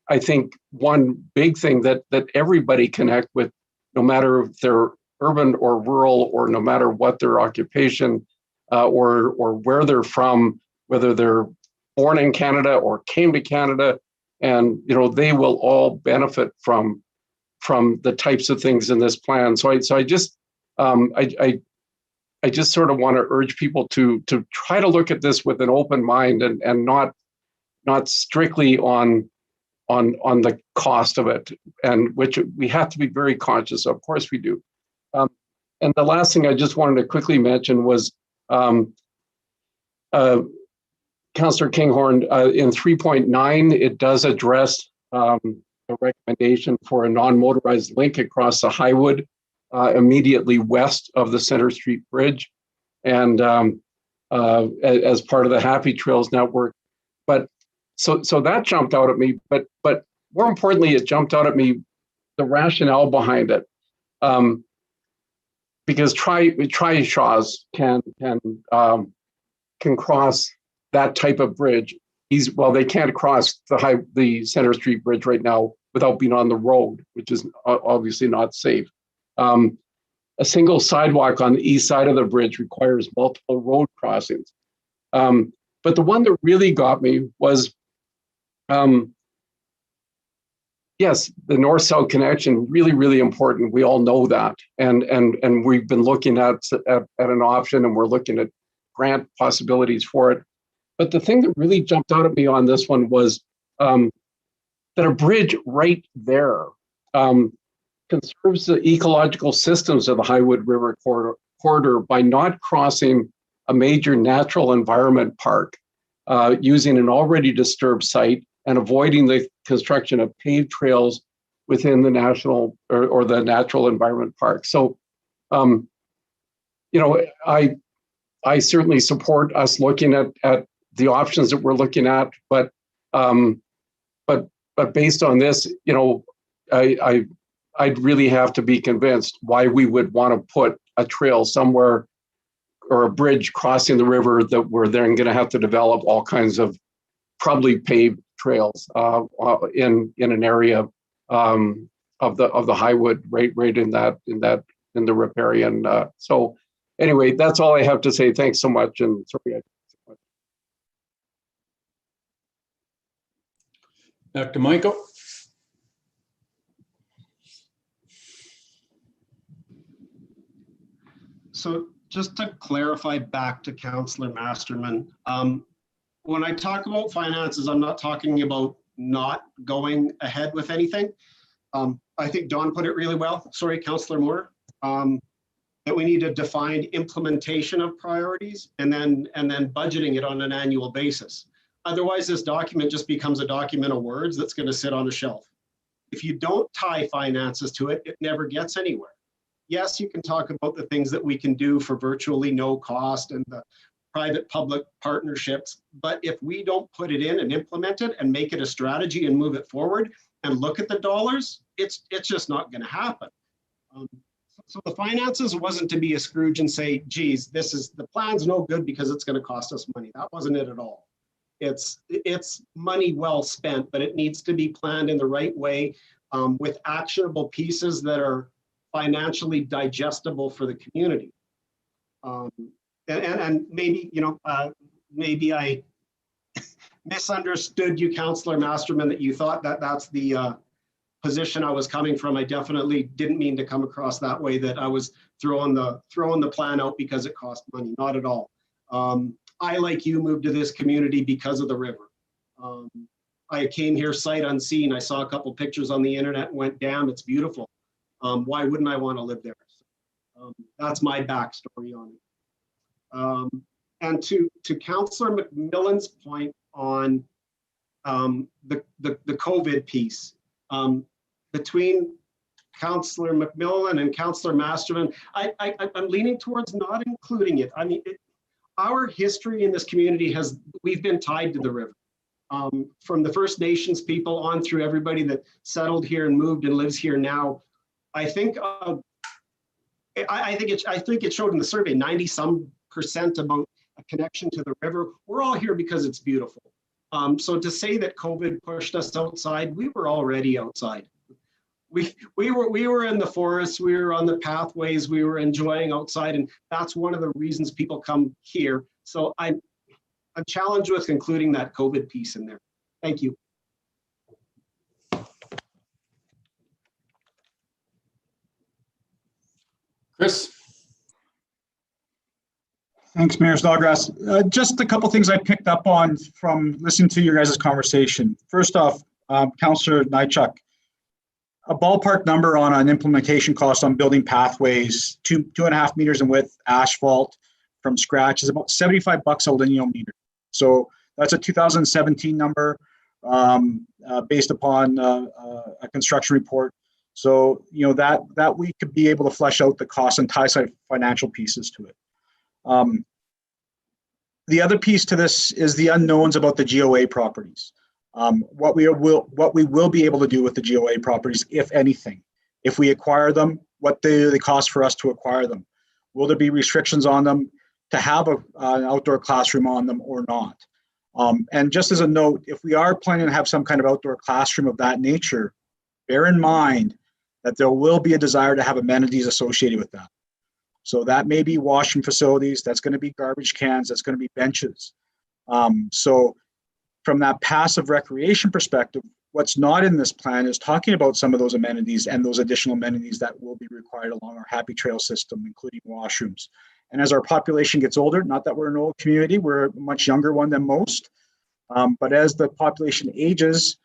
I think one big thing that everybody connect with, no matter if they're urban or rural, or no matter what their occupation or where they're from, whether they're born in Canada or came to Canada, and they will all benefit from the types of things in this plan. So I just sort of want to urge people to try to look at this with an open mind and not strictly on the cost of it, and which we have to be very conscious of. Of course we do. And the last thing I just wanted to quickly mention was Councillor Kinghorn, in 3.9, it does address a recommendation for a non-motorized link across the Highwood immediately west of the Centre Street Bridge, and as part of the Happy Trails network. But so that jumped out at me, but more importantly, it jumped out at me the rationale behind it. Because trishaws can cross that type of bridge. They can't cross the Centre Street Bridge right now without being on the road, which is obviously not safe. A single sidewalk on the east side of the bridge requires multiple road crossings. But the one that really got me was, yes, the north-south connection, really, really important. We all know that. And we've been looking at an option, and we're looking at grant possibilities for it. But the thing that really jumped out at me on this one was that a bridge right there conserves the ecological systems of the Highwood River corridor by not crossing a major natural environment park, using an already disturbed site, and avoiding the construction of paved trails within the national or the natural environment park. So, I certainly support us looking at the options that we're looking at, but based on this, I'd really have to be convinced why we would want to put a trail somewhere or a bridge crossing the river that we're then going to have to develop all kinds of probably paved trails in an area of the Highwood, right in the riparian. So anyway, that's all I have to say. Thanks so much, and sorry. Back to Michael. So just to clarify back to Councillor Masterman, when I talk about finances, I'm not talking about not going ahead with anything. I think Don put it really well. Sorry, Councillor Moore, that we need a defined implementation of priorities and then budgeting it on an annual basis. Otherwise, this document just becomes a document of words that's going to sit on a shelf. If you don't tie finances to it, it never gets anywhere. Yes, you can talk about the things that we can do for virtually no cost and the private-public partnerships, but if we don't put it in and implement it and make it a strategy and move it forward and look at the dollars, it's just not going to happen. So So the finances wasn't to be a Scrooge and say, geez, the plan's no good because it's going to cost us money. That wasn't it at all. It's money well spent, but it needs to be planned in the right way with actionable pieces that are financially digestible for the community. And maybe, maybe I misunderstood you, Councillor Masterman, that you thought that that's the position I was coming from. I definitely didn't mean to come across that way, that I was throwing the plan out because it cost money. Not at all. I, like you, moved to this community because of the river. I came here sight unseen. I saw a couple pictures on the internet and went, damn, it's beautiful. Why wouldn't I want to live there? That's my backstory on it. And to Councillor McMillan's point on the COVID piece, between Councillor McMillan and Councillor Masterman, I'm leaning towards not including it. I mean, our history in this community we've been tied to the river. From the First Nations people on through everybody that settled here and moved and lives here now. I think it showed in the survey 90-some% about a connection to the river. We're all here because it's beautiful. So to say that COVID pushed us outside, we were already outside. We were in the forest, we were on the pathways, we were enjoying outside, and that's one of the reasons people come here. So I'm challenged with including that COVID piece in there. Thank you. Chris? Thanks, Mayor Snodgrass. Just a couple things I picked up on from listening to your guys' conversation. First off, Councillor Nychuk, a ballpark number on an implementation cost on building pathways, 2.5 meters in width, asphalt from scratch is about $75 a lineal meter. So that's a 2017 number based upon a construction report. So, that we could be able to flesh out the cost and tie some financial pieces to it. The other piece to this is the unknowns about the GOA properties. What we will be able to do with the GOA properties, if anything, if we acquire them, what they cost for us to acquire them. Will there be restrictions on them to have an outdoor classroom on them or not? And just as a note, if we are planning to have some kind of outdoor classroom of that nature, bear in mind that there will be a desire to have amenities associated with that. So that may be washing facilities, that's going to be garbage cans, that's going to be benches. So from that passive recreation perspective, what's not in this plan is talking about some of those amenities and those additional amenities that will be required along our Happy Trail system, including washrooms. And as our population gets older, not that we're an old community, we're a much younger one than most, but as the population ages,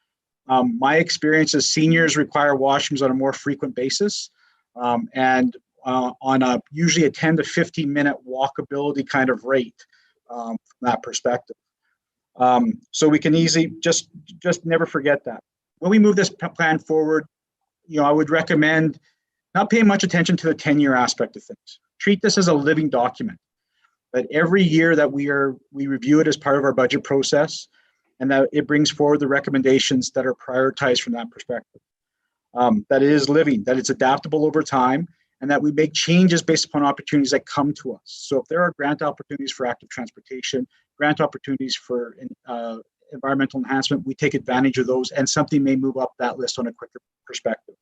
my experience is seniors require washrooms on a more frequent basis, and on usually a 10 to 15 minute walkability kind of rate from that perspective. So we can easily just never forget that. When we move this plan forward, I would recommend not paying much attention to the 10-year aspect of things. Treat this as a living document. But every year that we review it as part of our budget process, and that it brings forward the recommendations that are prioritized from that perspective. That it is living, that it's adaptable over time, and that we make changes based upon opportunities that come to us. So if there are grant opportunities for active transportation, grant opportunities for environmental enhancement, we take advantage of those, and something may move up that list on a quicker perspective.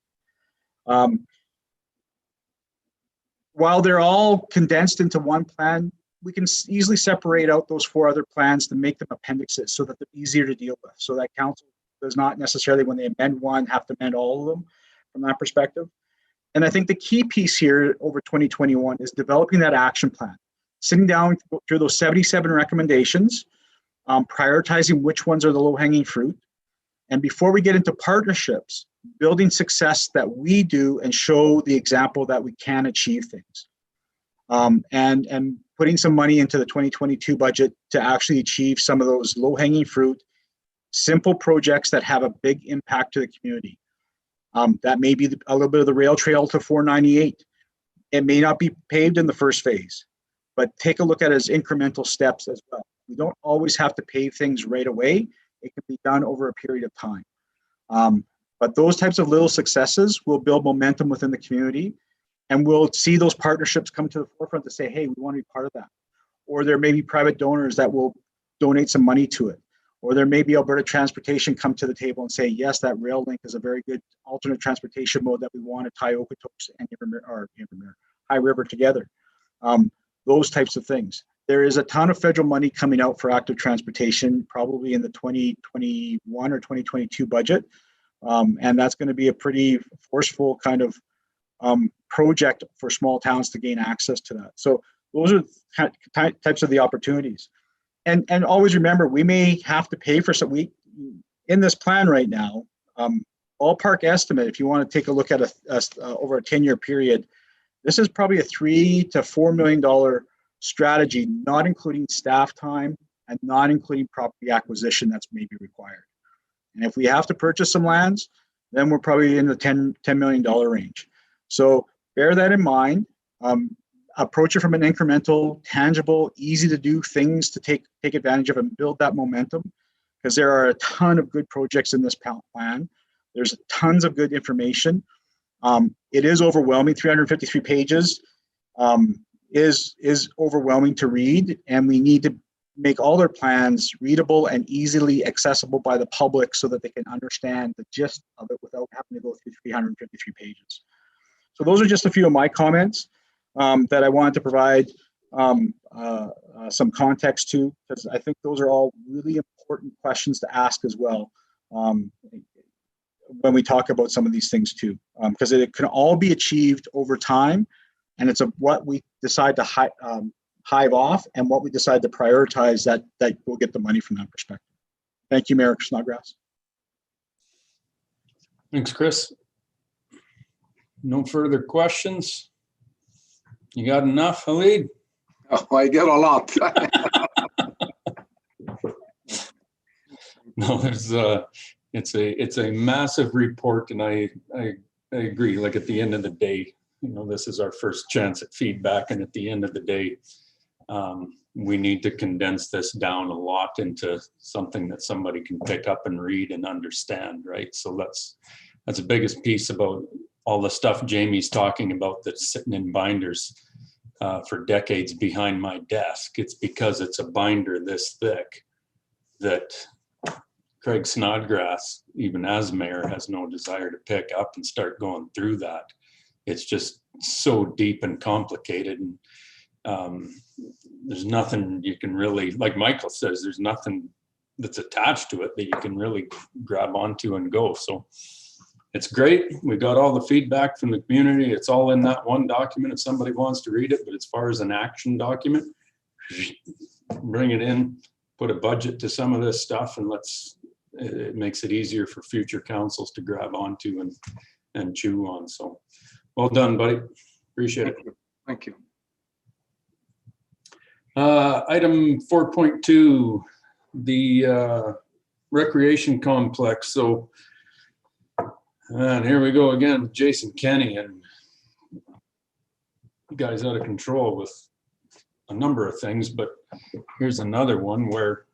While they're all condensed into one plan, we can easily separate out those 4 other plans to make them appendixes so that they're easier to deal with, so that council does not necessarily, when they amend one, have to amend all of them from that perspective. And I think the key piece here over 2021 is developing that action plan, sitting down through those 77 recommendations, prioritizing which ones are the low-hanging fruit. And before we get into partnerships, building success that we do and show the example that we can achieve things. And putting some money into the 2022 budget to actually achieve some of those low-hanging fruit, simple projects that have a big impact to the community. That may be a little bit of the rail trail to 498. It may not be paved in the first phase, but take a look at it as incremental steps as well. We don't always have to pave things right away. It can be done over a period of time. But those types of little successes will build momentum within the community And we'll see those partnerships come to the forefront to say, hey, we want to be part of that. Or there may be private donors that will donate some money to it. Or there may be Alberta Transportation come to the table and say, yes, that rail link is a very good alternate transportation mode that we want to tie Okotoks and High River together. Those types of things. There is a ton of federal money coming out for active transportation, probably in the 2021 or 2022 budget. And that's going to be a pretty forceful kind of project for small towns to gain access to that. So those are types of the opportunities. And always remember, we may have to pay for some, in this plan right now, ballpark estimate, if you want to take a look at over a 10-year period, this is probably a $3 to $4 million strategy, not including staff time and not including property acquisition that's maybe required. And if we have to purchase some lands, then we're probably in the $10 million range. So bear that in mind. Approach it from an incremental, tangible, easy to do things to take advantage of and build that momentum, because there are a ton of good projects in this plan. There's tons of good information. It is overwhelming. 353 pages is overwhelming to read, and we need to make all their plans readable and easily accessible by the public so that they can understand the gist of it without having to go through 353 pages. So those are just a few of my comments that I wanted to provide some context to, because I think those are all really important questions to ask as well when we talk about some of these things too, because it can all be achieved over time, and it's what we decide to hive off and what we decide to prioritize that will get the money from that perspective. Thank you, Mayor Snodgrass. Thanks, Chris. No further questions? You got enough, Khalid? Oh, I get a lot. No, there's it's a massive report, and I agree. Like at the end of the day, this is our first chance at feedback, and at the end of the day, we need to condense this down a lot into something that somebody can pick up and read and understand, right? So that's the biggest piece about all the stuff Jamie's talking about that's sitting in binders for decades behind my desk. It's because it's a binder this thick that Craig Snodgrass, even as mayor, has no desire to pick up and start going through that. It's just so deep and complicated, and there's nothing you can really, like Michael says, there's nothing that's attached to it that you can really grab onto and go. So it's great. We got all the feedback from the community. It's all in that one document if somebody wants to read it. But as far as an action document, bring it in, put a budget to some of this stuff, and it makes it easier for future councils to grab onto and chew on. So well done, buddy. Appreciate it. Thank you. Item 4.2, the recreation complex. So, and here we go again with Jason Kenney, and you guys out of control with a number of things, but here's another one where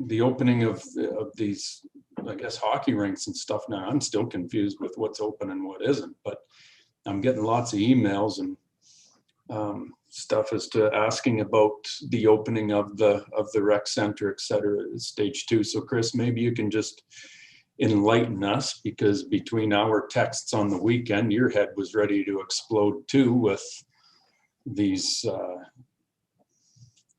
the opening of these, I guess, hockey rinks and stuff. Now I'm still confused with what's open and what isn't, but I'm getting lots of emails and stuff as to asking about the opening of the rec center, et cetera, stage 2. So Chris, maybe you can just enlighten us, because between our texts on the weekend, your head was ready to explode too with these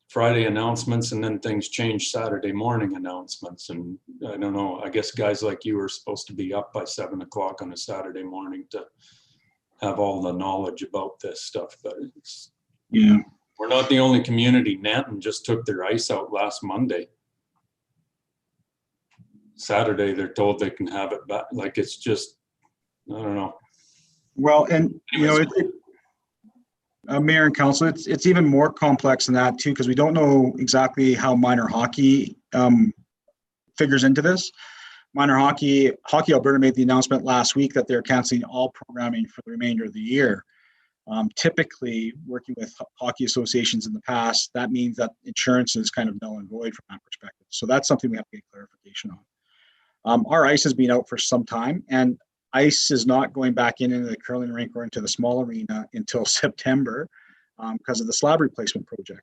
Friday announcements, and then things changed Saturday morning announcements. And I don't know, I guess guys like you are supposed to be up by 7 o'clock on a Saturday morning to have all the knowledge about this stuff, but we're not the only community. Nanton just took their ice out last Monday. Saturday, they're told they can have it back. Like, it's just, I don't know. Well, and Mayor and Council, it's even more complex than that too, because we don't know exactly how minor hockey figures into this. Minor Hockey Alberta made the announcement last week that they're canceling all programming for the remainder of the year. Typically, working with hockey associations in the past, that means that insurance is kind of null and void from that perspective. So that's something we have to get clarification on. Our ice has been out for some time, and ice is not going back into the curling rink or into the small arena until September because of the slab replacement project.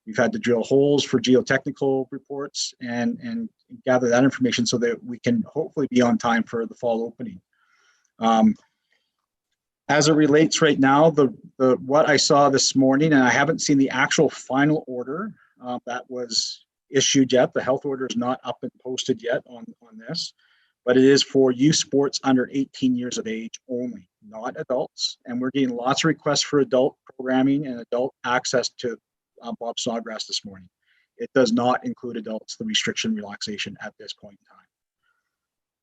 We've had to drill holes for geotechnical reports and gather that information so that we can hopefully be on time for the fall opening. As it relates right now, what I saw this morning, and I haven't seen the actual final order that was issued yet. The health order is not up and posted yet on this, but it is for youth sports under 18 years of age only, not adults. And we're getting lots of requests for adult programming and adult access to Bob Snodgrass this morning. It does not include adults, the restriction relaxation at this point in time.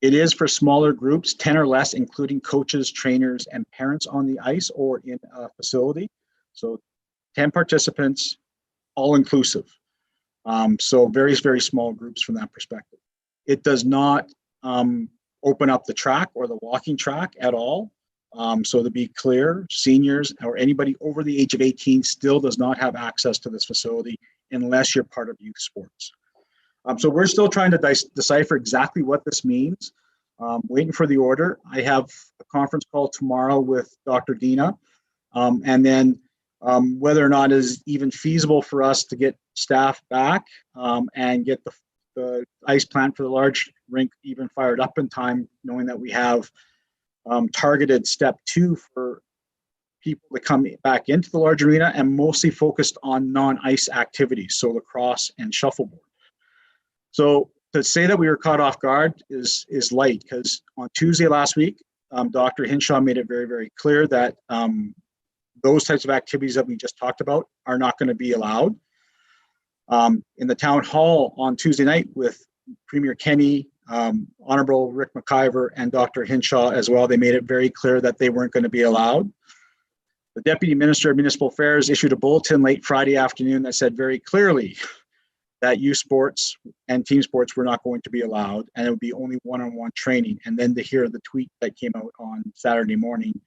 It is for smaller groups, 10 or less, including coaches, trainers, and parents on the ice or in a facility. So 10 participants, all inclusive. So very, very small groups from that perspective. It does not open up the track or the walking track at all. So to be clear, seniors or anybody over the age of 18 still does not have access to this facility unless you're part of youth sports. So we're still trying to decipher exactly what this means. Waiting for the order. I have a conference call tomorrow with Dr. Dina, and then whether or not it is even feasible for us to get staff back and get the ice plant for the large rink even fired up in time, knowing that we have targeted step 2 for people to come back into the large arena and mostly focused on non-ice activities, so lacrosse and shuffleboard. So to say that we were caught off guard is light, because on Tuesday last week, Dr. Hinshaw made it very, very clear that those types of activities that we just talked about are not going to be allowed. In the town hall on Tuesday night with Premier Kenny, Honorable Rick McIver, and Dr. Hinshaw as well, they made it very clear that they weren't going to be allowed. The Deputy Minister of Municipal Affairs issued a bulletin late Friday afternoon that said very clearly that youth sports and team sports were not going to be allowed, and it would be only one-on-one training. And then to hear the tweet that came out on Saturday morning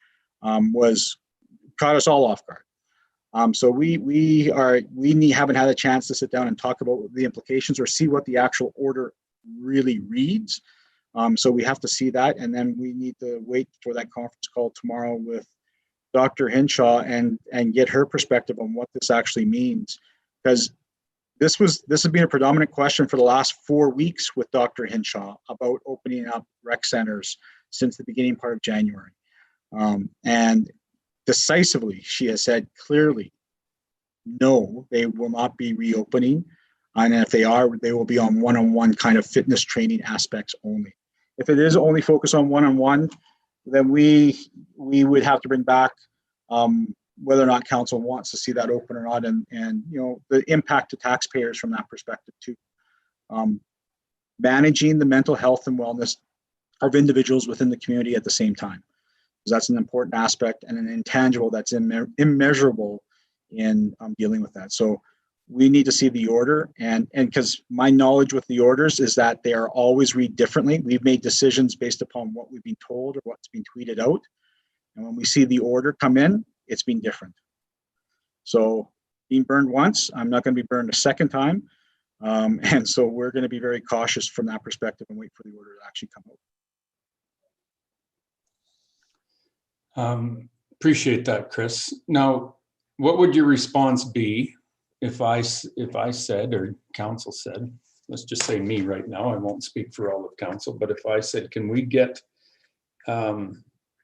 caught us all off guard. So we haven't had a chance to sit down and talk about the implications or see what the actual order really reads. So we have to see that, and then we need to wait for that conference call tomorrow with Dr. Hinshaw and get her perspective on what this actually means, because this has been a predominant question for the last 4 weeks with Dr. Hinshaw about opening up rec centers since the beginning part of January. And decisively, she has said clearly, no, they will not be reopening. And if they are, they will be on one-on-one kind of fitness training aspects only. If it is only focused on one-on-one, then we would have to bring back whether or not council wants to see that open or not, and you know, the impact to taxpayers from that perspective too. Managing the mental health and wellness of individuals within the community at the same time, because that's an important aspect and an intangible that's immeasurable in dealing with that. So we need to see the order, and because my knowledge with the orders is that they are always read differently. We've made decisions based upon what we've been told or what's been tweeted out, and when we see the order come in, it's been different. So being burned once, I'm not going to be burned a second time. And so we're going to be very cautious from that perspective and wait for the order to actually come out. Appreciate that, Chris. Now, what would your response be if I said, or council said, let's just say me right now, I won't speak for all of council, but if I said, can we get,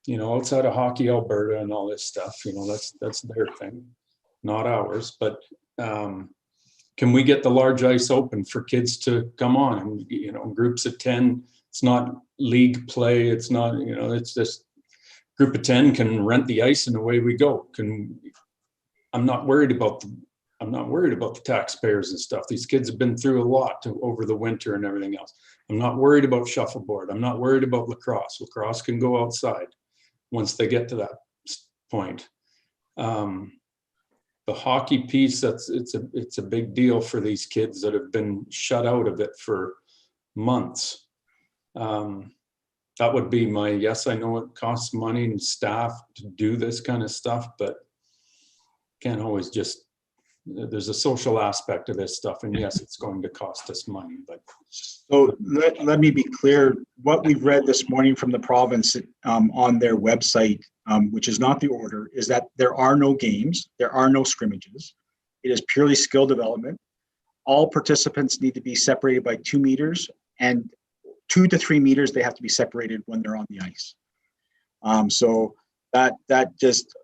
you know, outside of Hockey Alberta and all this stuff, you know, that's their thing, not ours, but can we get the large ice open for kids to come on, and, you know, groups of 10, it's not league play, it's not, you know, it's just group of 10 can rent the ice and away we go. I'm not worried about the taxpayers and stuff. These kids have been through a lot over the winter and everything else. I'm not worried about shuffleboard. I'm not worried about lacrosse. Lacrosse can go outside once they get to that point. The hockey piece, it's a big deal for these kids that have been shut out of it for months. That would be my yes. I know it costs money and staff to do this kind of stuff, but can't always just there's a social aspect to this stuff, and yes, it's going to cost us money, but So let me be clear, what we've read this morning from the province on their website, which is not the order, is that there are no games, there are no scrimmages. It is purely skill development. All participants need to be separated by 2 meters, and 2 to 3 meters, they have to be separated when they're on the ice. So that just,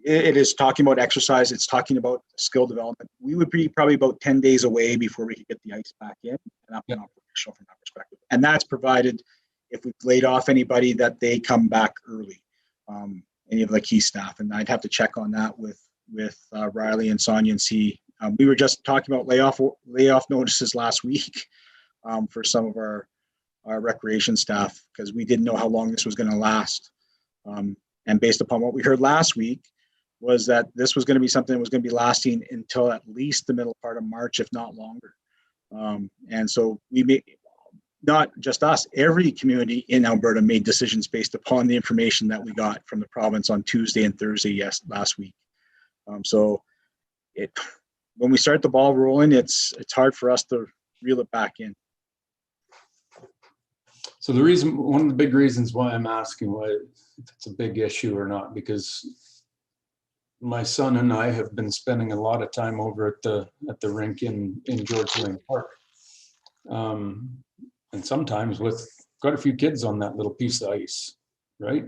it is talking about exercise, it's talking about skill development. We would be probably about 10 days away before we could get the ice back in and up and operational from that perspective. And that's provided if we've laid off anybody that they come back early, any of the key staff. And I'd have to check on that with Riley and Sonia and see. We were just talking about layoff notices last week for some of our recreation staff, because we didn't know how long this was going to last. And based upon what we heard last week, was that this was going to be something that was going to be lasting until at least the middle part of March, if not longer. And so we made, not just us, every community in Alberta made decisions based upon the information that we got from the province on Tuesday and Thursday last week. So when we start the ball rolling, it's hard for us to reel it back in. so one of the big reasons why I'm asking why if it's a big issue or not, because my son and I have been spending a lot of time over at the rink in George Lane Park. And sometimes with quite a few kids on that little piece of ice, right?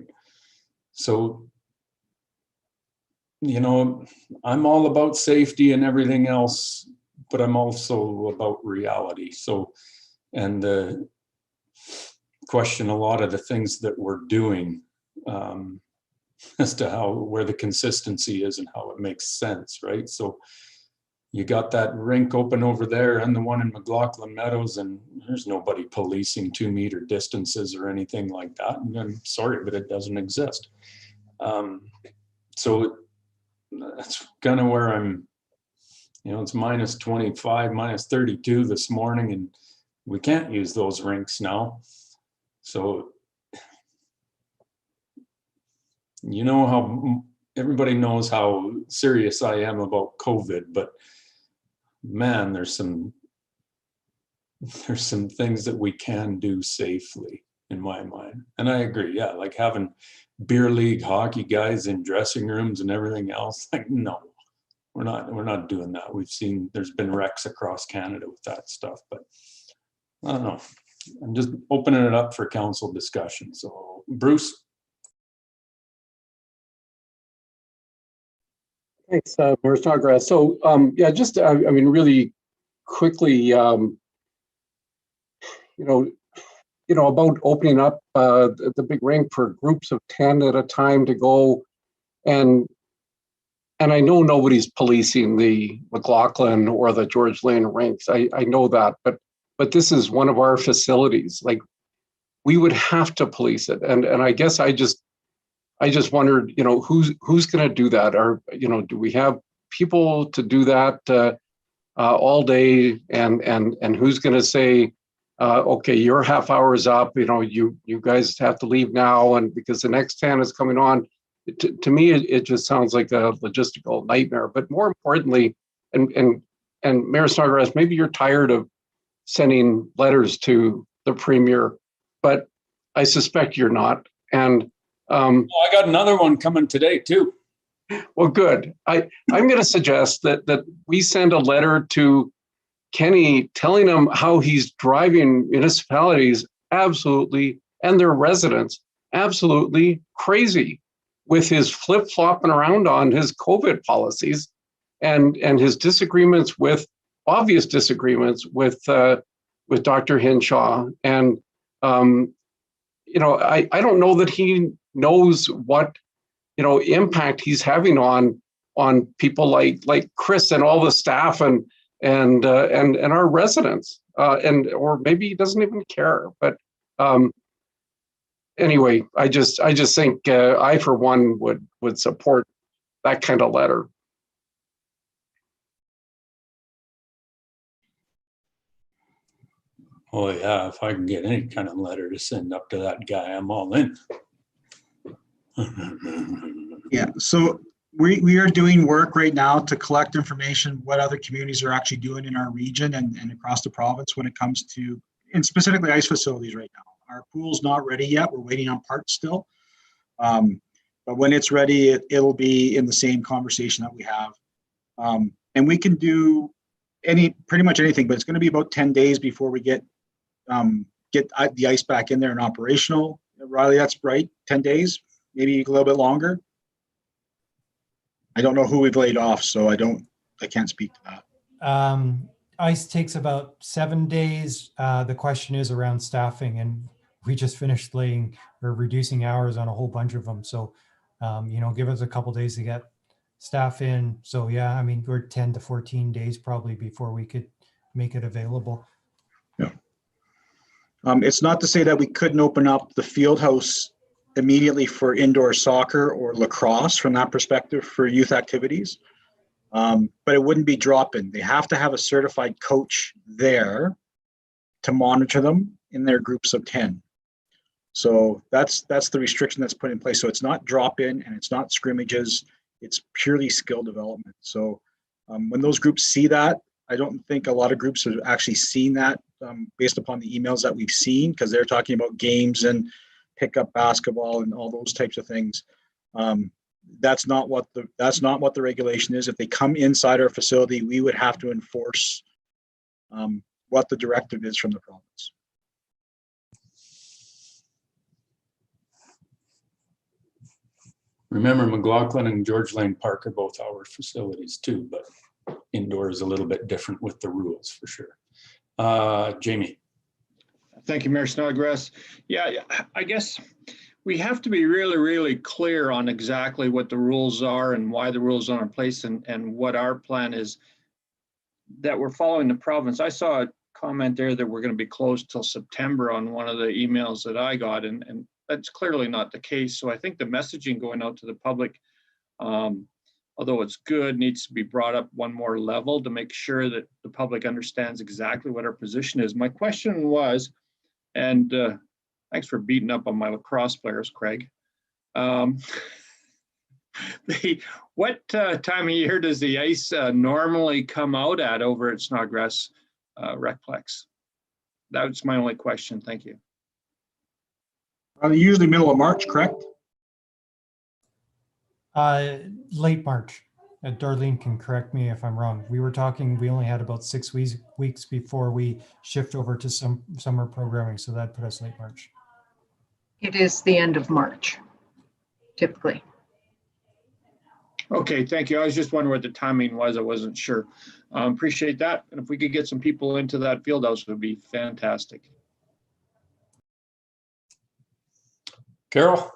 So, you know, I'm all about safety and everything else, but I'm also about reality. So, and question a lot of the things that we're doing as to where the consistency is and how it makes sense, right? So you got that rink open over there and the one in McLaughlin Meadows, and there's nobody policing 2 meter distances or anything like that. And I'm sorry, but it doesn't exist. So that's kind of where I'm, you know, it's minus 25, minus 32 this morning, and we can't use those rinks now. So, you know how everybody knows how serious I am about COVID, but man, there's some things that we can do safely in my mind. And I agree, yeah, like having beer league hockey guys in dressing rooms and everything else, like, no, we're not doing that. We've seen there's been wrecks across Canada with that stuff, but I don't know. I'm just opening it up for council discussion. So Bruce. Thanks, Mayor Snodgrass. So, yeah, just, I mean, really quickly, you know, about opening up the big rink for groups of 10 at a time to go. And I know nobody's policing the McLaughlin or the George Lane rinks. I know that, but this is one of our facilities. Like, we would have to police it. And I guess I just wondered, you know, who's going to do that? Or, you know, do we have people to do that all day? And who's going to say, okay, your half hour is up, you know, you guys have to leave now, and because the next 10 is coming on. To me, it just sounds like a logistical nightmare. But more importantly, and Mayor Snodgrass, maybe you're tired of sending letters to the Premier, but I suspect you're not. And I got another one coming today too. Well, good. I'm going to suggest that we send a letter to Kenny telling him how he's driving municipalities absolutely, and their residents absolutely crazy with his flip-flopping around on his COVID policies and his disagreements with, obvious disagreements with Dr. Hinshaw. And, you know, I don't know that he knows what, you know, impact he's having on people like Chris and all the staff and our residents, or maybe he doesn't even care. But anyway, I just think I, for one, would support that kind of letter. Oh yeah, if I can get any kind of letter to send up to that guy, I'm all in. Yeah, so We are doing work right now to collect information, what other communities are actually doing in our region and across the province when it comes to, and specifically ice facilities right now. Our pool's not ready yet. We're waiting on parts still. But when it's ready, it'll be in the same conversation that we have. And we can do pretty much anything, but it's going to be about 10 days before we get the ice back in there and operational. Riley, that's right, 10 days, maybe a little bit longer. I don't know who we've laid off, so I can't speak to that. ICE takes about 7 days. The question is around staffing, and we just finished reducing hours on a whole bunch of them. So, give us a couple days to get staff in. So yeah, I mean, we're 10 to 14 days probably before we could make it available. Yeah. It's not to say that we couldn't open up the field house immediately for indoor soccer or lacrosse from that perspective for youth activities. But it wouldn't be drop-in. They have to have a certified coach there to monitor them in their groups of 10. So that's the restriction that's put in place. So it's not drop-in and it's not scrimmages. It's purely skill development. So when those groups see that, I don't think a lot of groups have actually seen that based upon the emails that we've seen, because they're talking about games and pick up basketball and all those types of things. That's not what the regulation is. If they come inside our facility, we would have to enforce what the directive is from the province. Remember, McLaughlin and George Lane Park are both our facilities too, but indoor is a little bit different with the rules for sure. Jamie. Thank you, Mayor Snodgrass. Yeah, I guess we have to be really, really clear on exactly what the rules are and why the rules are in place and what our plan is that we're following the province. I saw a comment there that we're going to be closed till September on one of the emails that I got, and that's clearly not the case. So I think the messaging going out to the public, although it's good, needs to be brought up one more level to make sure that the public understands exactly what our position is. My question was, and thanks for beating up on my lacrosse players, Craig. What time of year does the ice normally come out at over at Snodgrass Recplex? That's my only question. Thank you. Usually middle of March, correct? Late March. Darlene can correct me if I'm wrong. We were talking, we only had about 6 weeks before we shift over to some summer programming. So that put us late March. It is the end of March, typically. Okay, thank you. I was just wondering what the timing was. I wasn't sure. Appreciate that. And if we could get some people into that field house, it would be fantastic. Carol.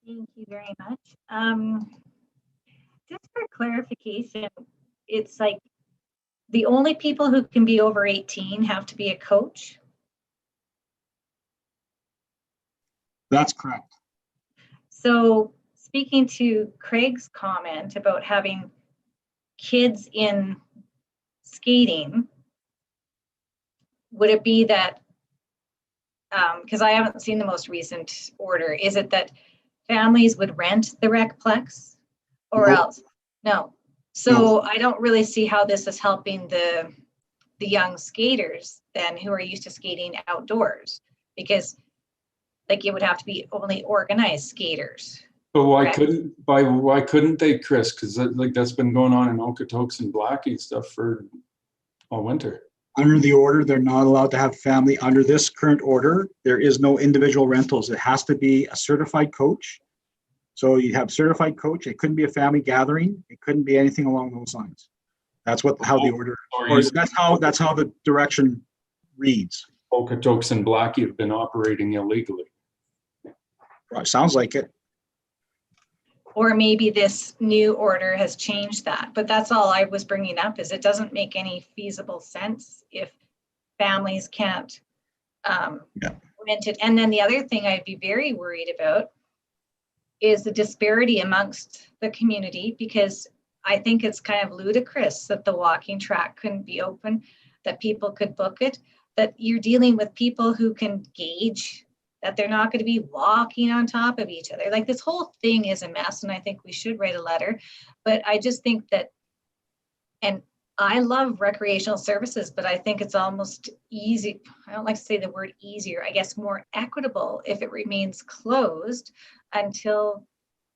Thank you very much. Just for clarification, it's like the only people who can be over 18 have to be a coach? That's correct. So speaking to Craig's comment about having kids in skating, would it be that, because I haven't seen the most recent order, is it that families would rent the Recplex or else? No. So I don't really see how this is helping the young skaters then who are used to skating outdoors, because like it would have to be only organized skaters. But why couldn't they, Chris? Because like that's been going on in Okotoks and Blackie stuff for all winter. Under the order, they're not allowed to have family. Under this current order, there is no individual rentals. It has to be a certified coach. So you have certified coach. It couldn't be a family gathering. It couldn't be anything along those lines. That's how the order. That's how the direction reads. Okotoks and Blackie have been operating illegally. Right, sounds like it. Or maybe this new order has changed that, but that's all I was bringing up, is it doesn't make any feasible sense if families can't rent it. And then the other thing I'd be very worried about is the disparity amongst the community, because I think it's kind of ludicrous that the walking track couldn't be open, that people could book it, that you're dealing with people who can gauge that they're not going to be walking on top of each other. Like, this whole thing is a mess, and I think we should write a letter. But I just think that, and I love recreational services, but I think it's almost easy. I don't like to say the word easier, I guess more equitable if it remains closed until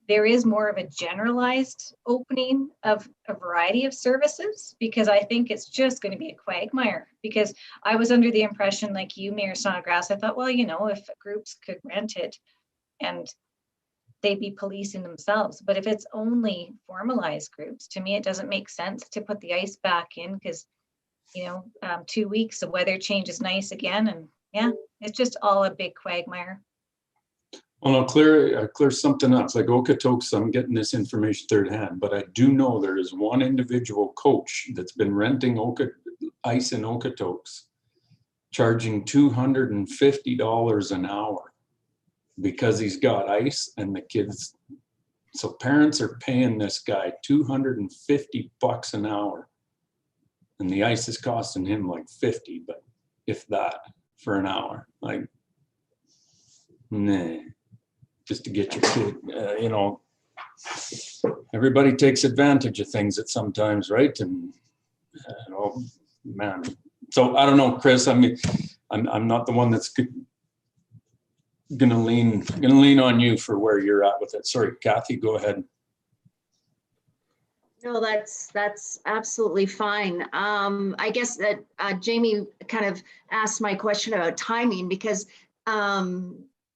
there is more of a generalized opening of a variety of services, because I think it's just going to be a quagmire. Because I was under the impression, like you, Mayor Snodgrass, I thought, well, you know, if groups could rent it and they'd be policing themselves. But if it's only formalized groups, to me, it doesn't make sense to put the ice back in, because, you know, 2 weeks, the weather changes nice again. And yeah, it's just all a big quagmire. Well, I'll clear something up. It's like Okotoks, I'm getting this information third hand, but I do know there is one individual coach that's been renting ice in Okotoks, charging $250 an hour because he's got ice and the kids. So parents are paying this guy $250 an hour, and the ice is costing him like 50, but if that, for an hour. Like, nah. Just to get your kid, you know, everybody takes advantage of things at sometimes, right? And oh man, so I don't know, Chris. I mean, I'm not the one that's gonna lean on you for where you're at with it. Sorry, Kathy, go ahead. No, that's absolutely fine. I guess that Jamie kind of asked my question about timing, because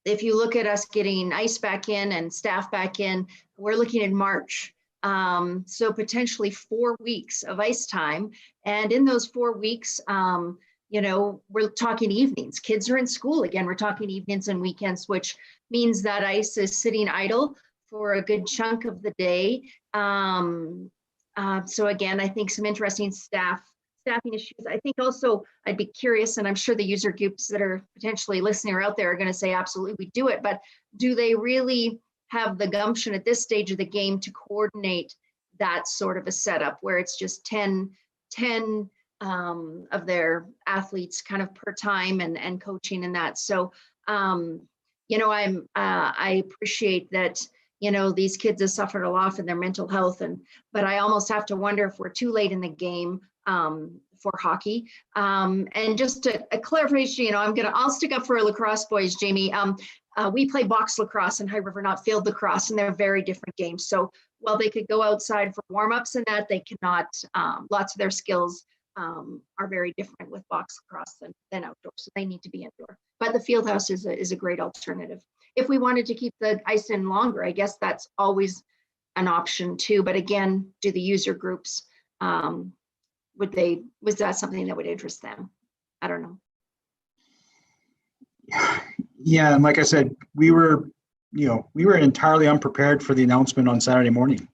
if you look at us getting ice back in and staff back in, we're looking in March. So potentially 4 weeks of ice time. And in those 4 weeks, you know, we're talking evenings. Kids are in school again. We're talking evenings and weekends, which means that ice is sitting idle for a good chunk of the day. So again, I think some interesting staffing issues. I think also I'd be curious, and I'm sure the user groups that are potentially listening or out there are going to say, absolutely, we do it, but do they really have the gumption at this stage of the game to coordinate that sort of a setup where it's just 10 of their athletes kind of per time and coaching and that. So, you know, I appreciate that, you know, these kids have suffered a lot in their mental health, but I almost have to wonder if we're too late in the game for hockey. And just a clarification, you know, I'll stick up for lacrosse boys, Jamie. We play box lacrosse in High River, not field lacrosse, and they're very different games. So while they could go outside for warm-ups and that, they cannot, lots of their skills are very different with box lacrosse than outdoor. So they need to be indoor. But the field house is a great alternative. If we wanted to keep the ice in longer, I guess that's always an option too. But again, do the user groups, was that something that would interest them? I don't know. Yeah, and like I said, we were entirely unprepared for the announcement on Saturday morning.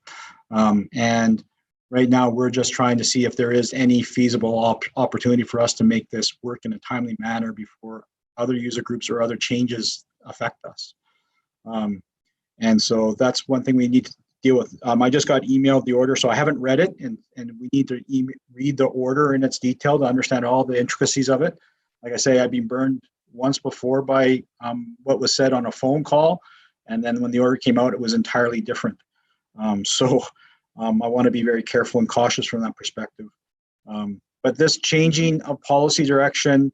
And right now we're just trying to see if there is any feasible opportunity for us to make this work in a timely manner before other user groups or other changes affect us. And so that's one thing we need to deal with. I just got emailed the order, so I haven't read it, and we need to read the order in its detail to understand all the intricacies of it. Like I say, I've been burned once before by what was said on a phone call, and then when the order came out, it was entirely different. So I want to be very careful and cautious from that perspective. But this changing of policy direction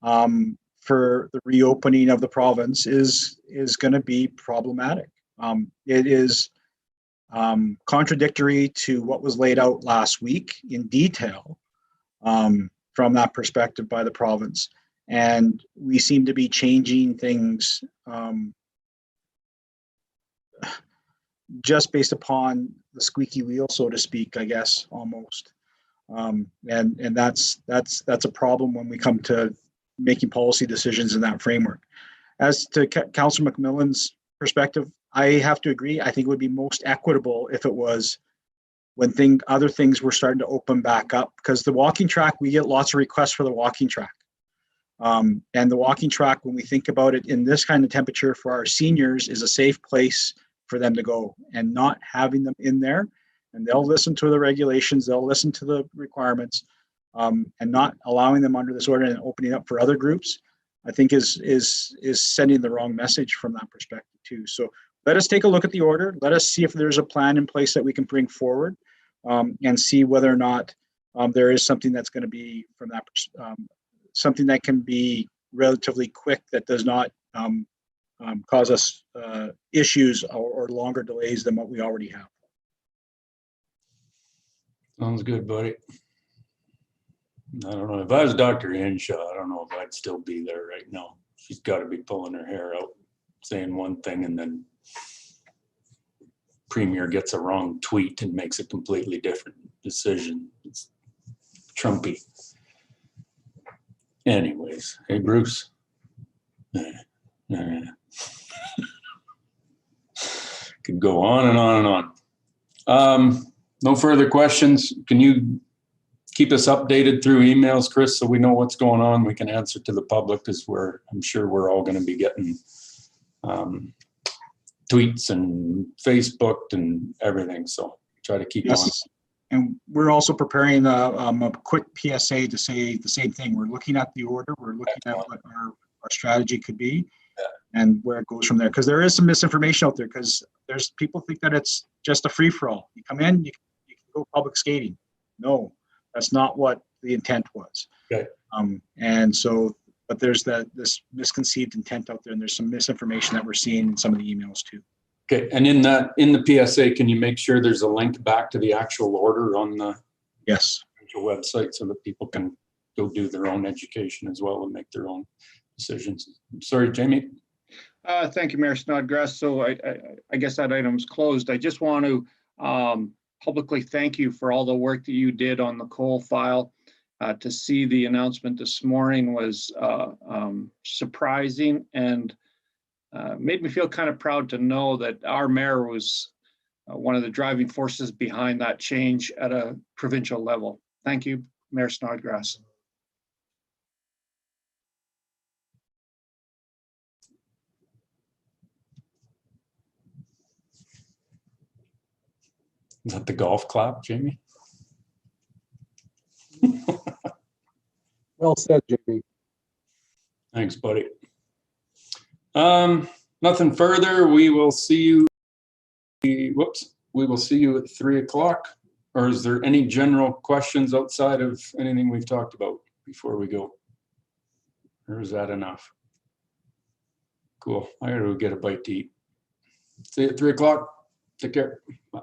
for the reopening of the province is going to be problematic. It is contradictory to what was laid out last week in detail from that perspective by the province. And we seem to be changing things just based upon the squeaky wheel, so to speak, I guess, almost. And that's a problem when we come to making policy decisions in that framework. As to Councillor McMillan's perspective, I have to agree. I think it would be most equitable if it was when other things were starting to open back up, because the walking track, we get lots of requests for the walking track. And the walking track, when we think about it in this kind of temperature for our seniors, is a safe place for them to go, and not having them in there, and they'll listen to the regulations, they'll listen to the requirements, and not allowing them under this order and opening up for other groups. I think is sending the wrong message from that perspective too. So let us take a look at the order. Let us see if there's a plan in place that we can bring forward, and see whether or not there is something that's going to be from that something that can be relatively quick, that does not cause us issues or longer delays than what we already have. Sounds good, buddy. I don't know. If I was Dr. Henshaw, I don't know if I'd still be there right now. She's got to be pulling her hair out, saying one thing, and then Premier gets a wrong tweet and makes a completely different decision. It's Trumpy. Anyways, hey, Bruce. Could go on and on and on. No further questions. Can you keep us updated through emails, Chris, so we know what's going on? We can answer to the public, because I'm sure we're all going to be getting tweets and Facebook and everything. So try to keep on. And we're also preparing a quick PSA to say the same thing. We're looking at the order. We're looking at what our strategy could be, and where it goes from there. Because there is some misinformation out there, because there's people think that it's just a free-for-all. You come in, you can go public skating. No, that's not what the intent was. Okay. And so, but there's this misconceived intent out there, and there's some misinformation that we're seeing in some of the emails too. Okay, and in the PSA, can you make sure there's a link back to the actual order on the website, so that people can go do their own education as well and make their own decisions? Sorry, Jamie. Thank you, Mayor Snodgrass. So I guess that item's closed. I just want to publicly thank you for all the work that you did on the coal file. To see the announcement this morning was surprising, and made me feel kind of proud to know that our mayor was one of the driving forces behind that change at a provincial level. Thank you, Mayor Snodgrass. Is that the golf clap, Jamie? Well said, Jamie. Thanks, buddy. Nothing further. We will see you. We will see you at 3 o'clock. Or is there any general questions outside of anything we've talked about before we go? Or is that enough? Cool. I gotta go get a bite to eat. See you at 3 o'clock. Take care. Bye.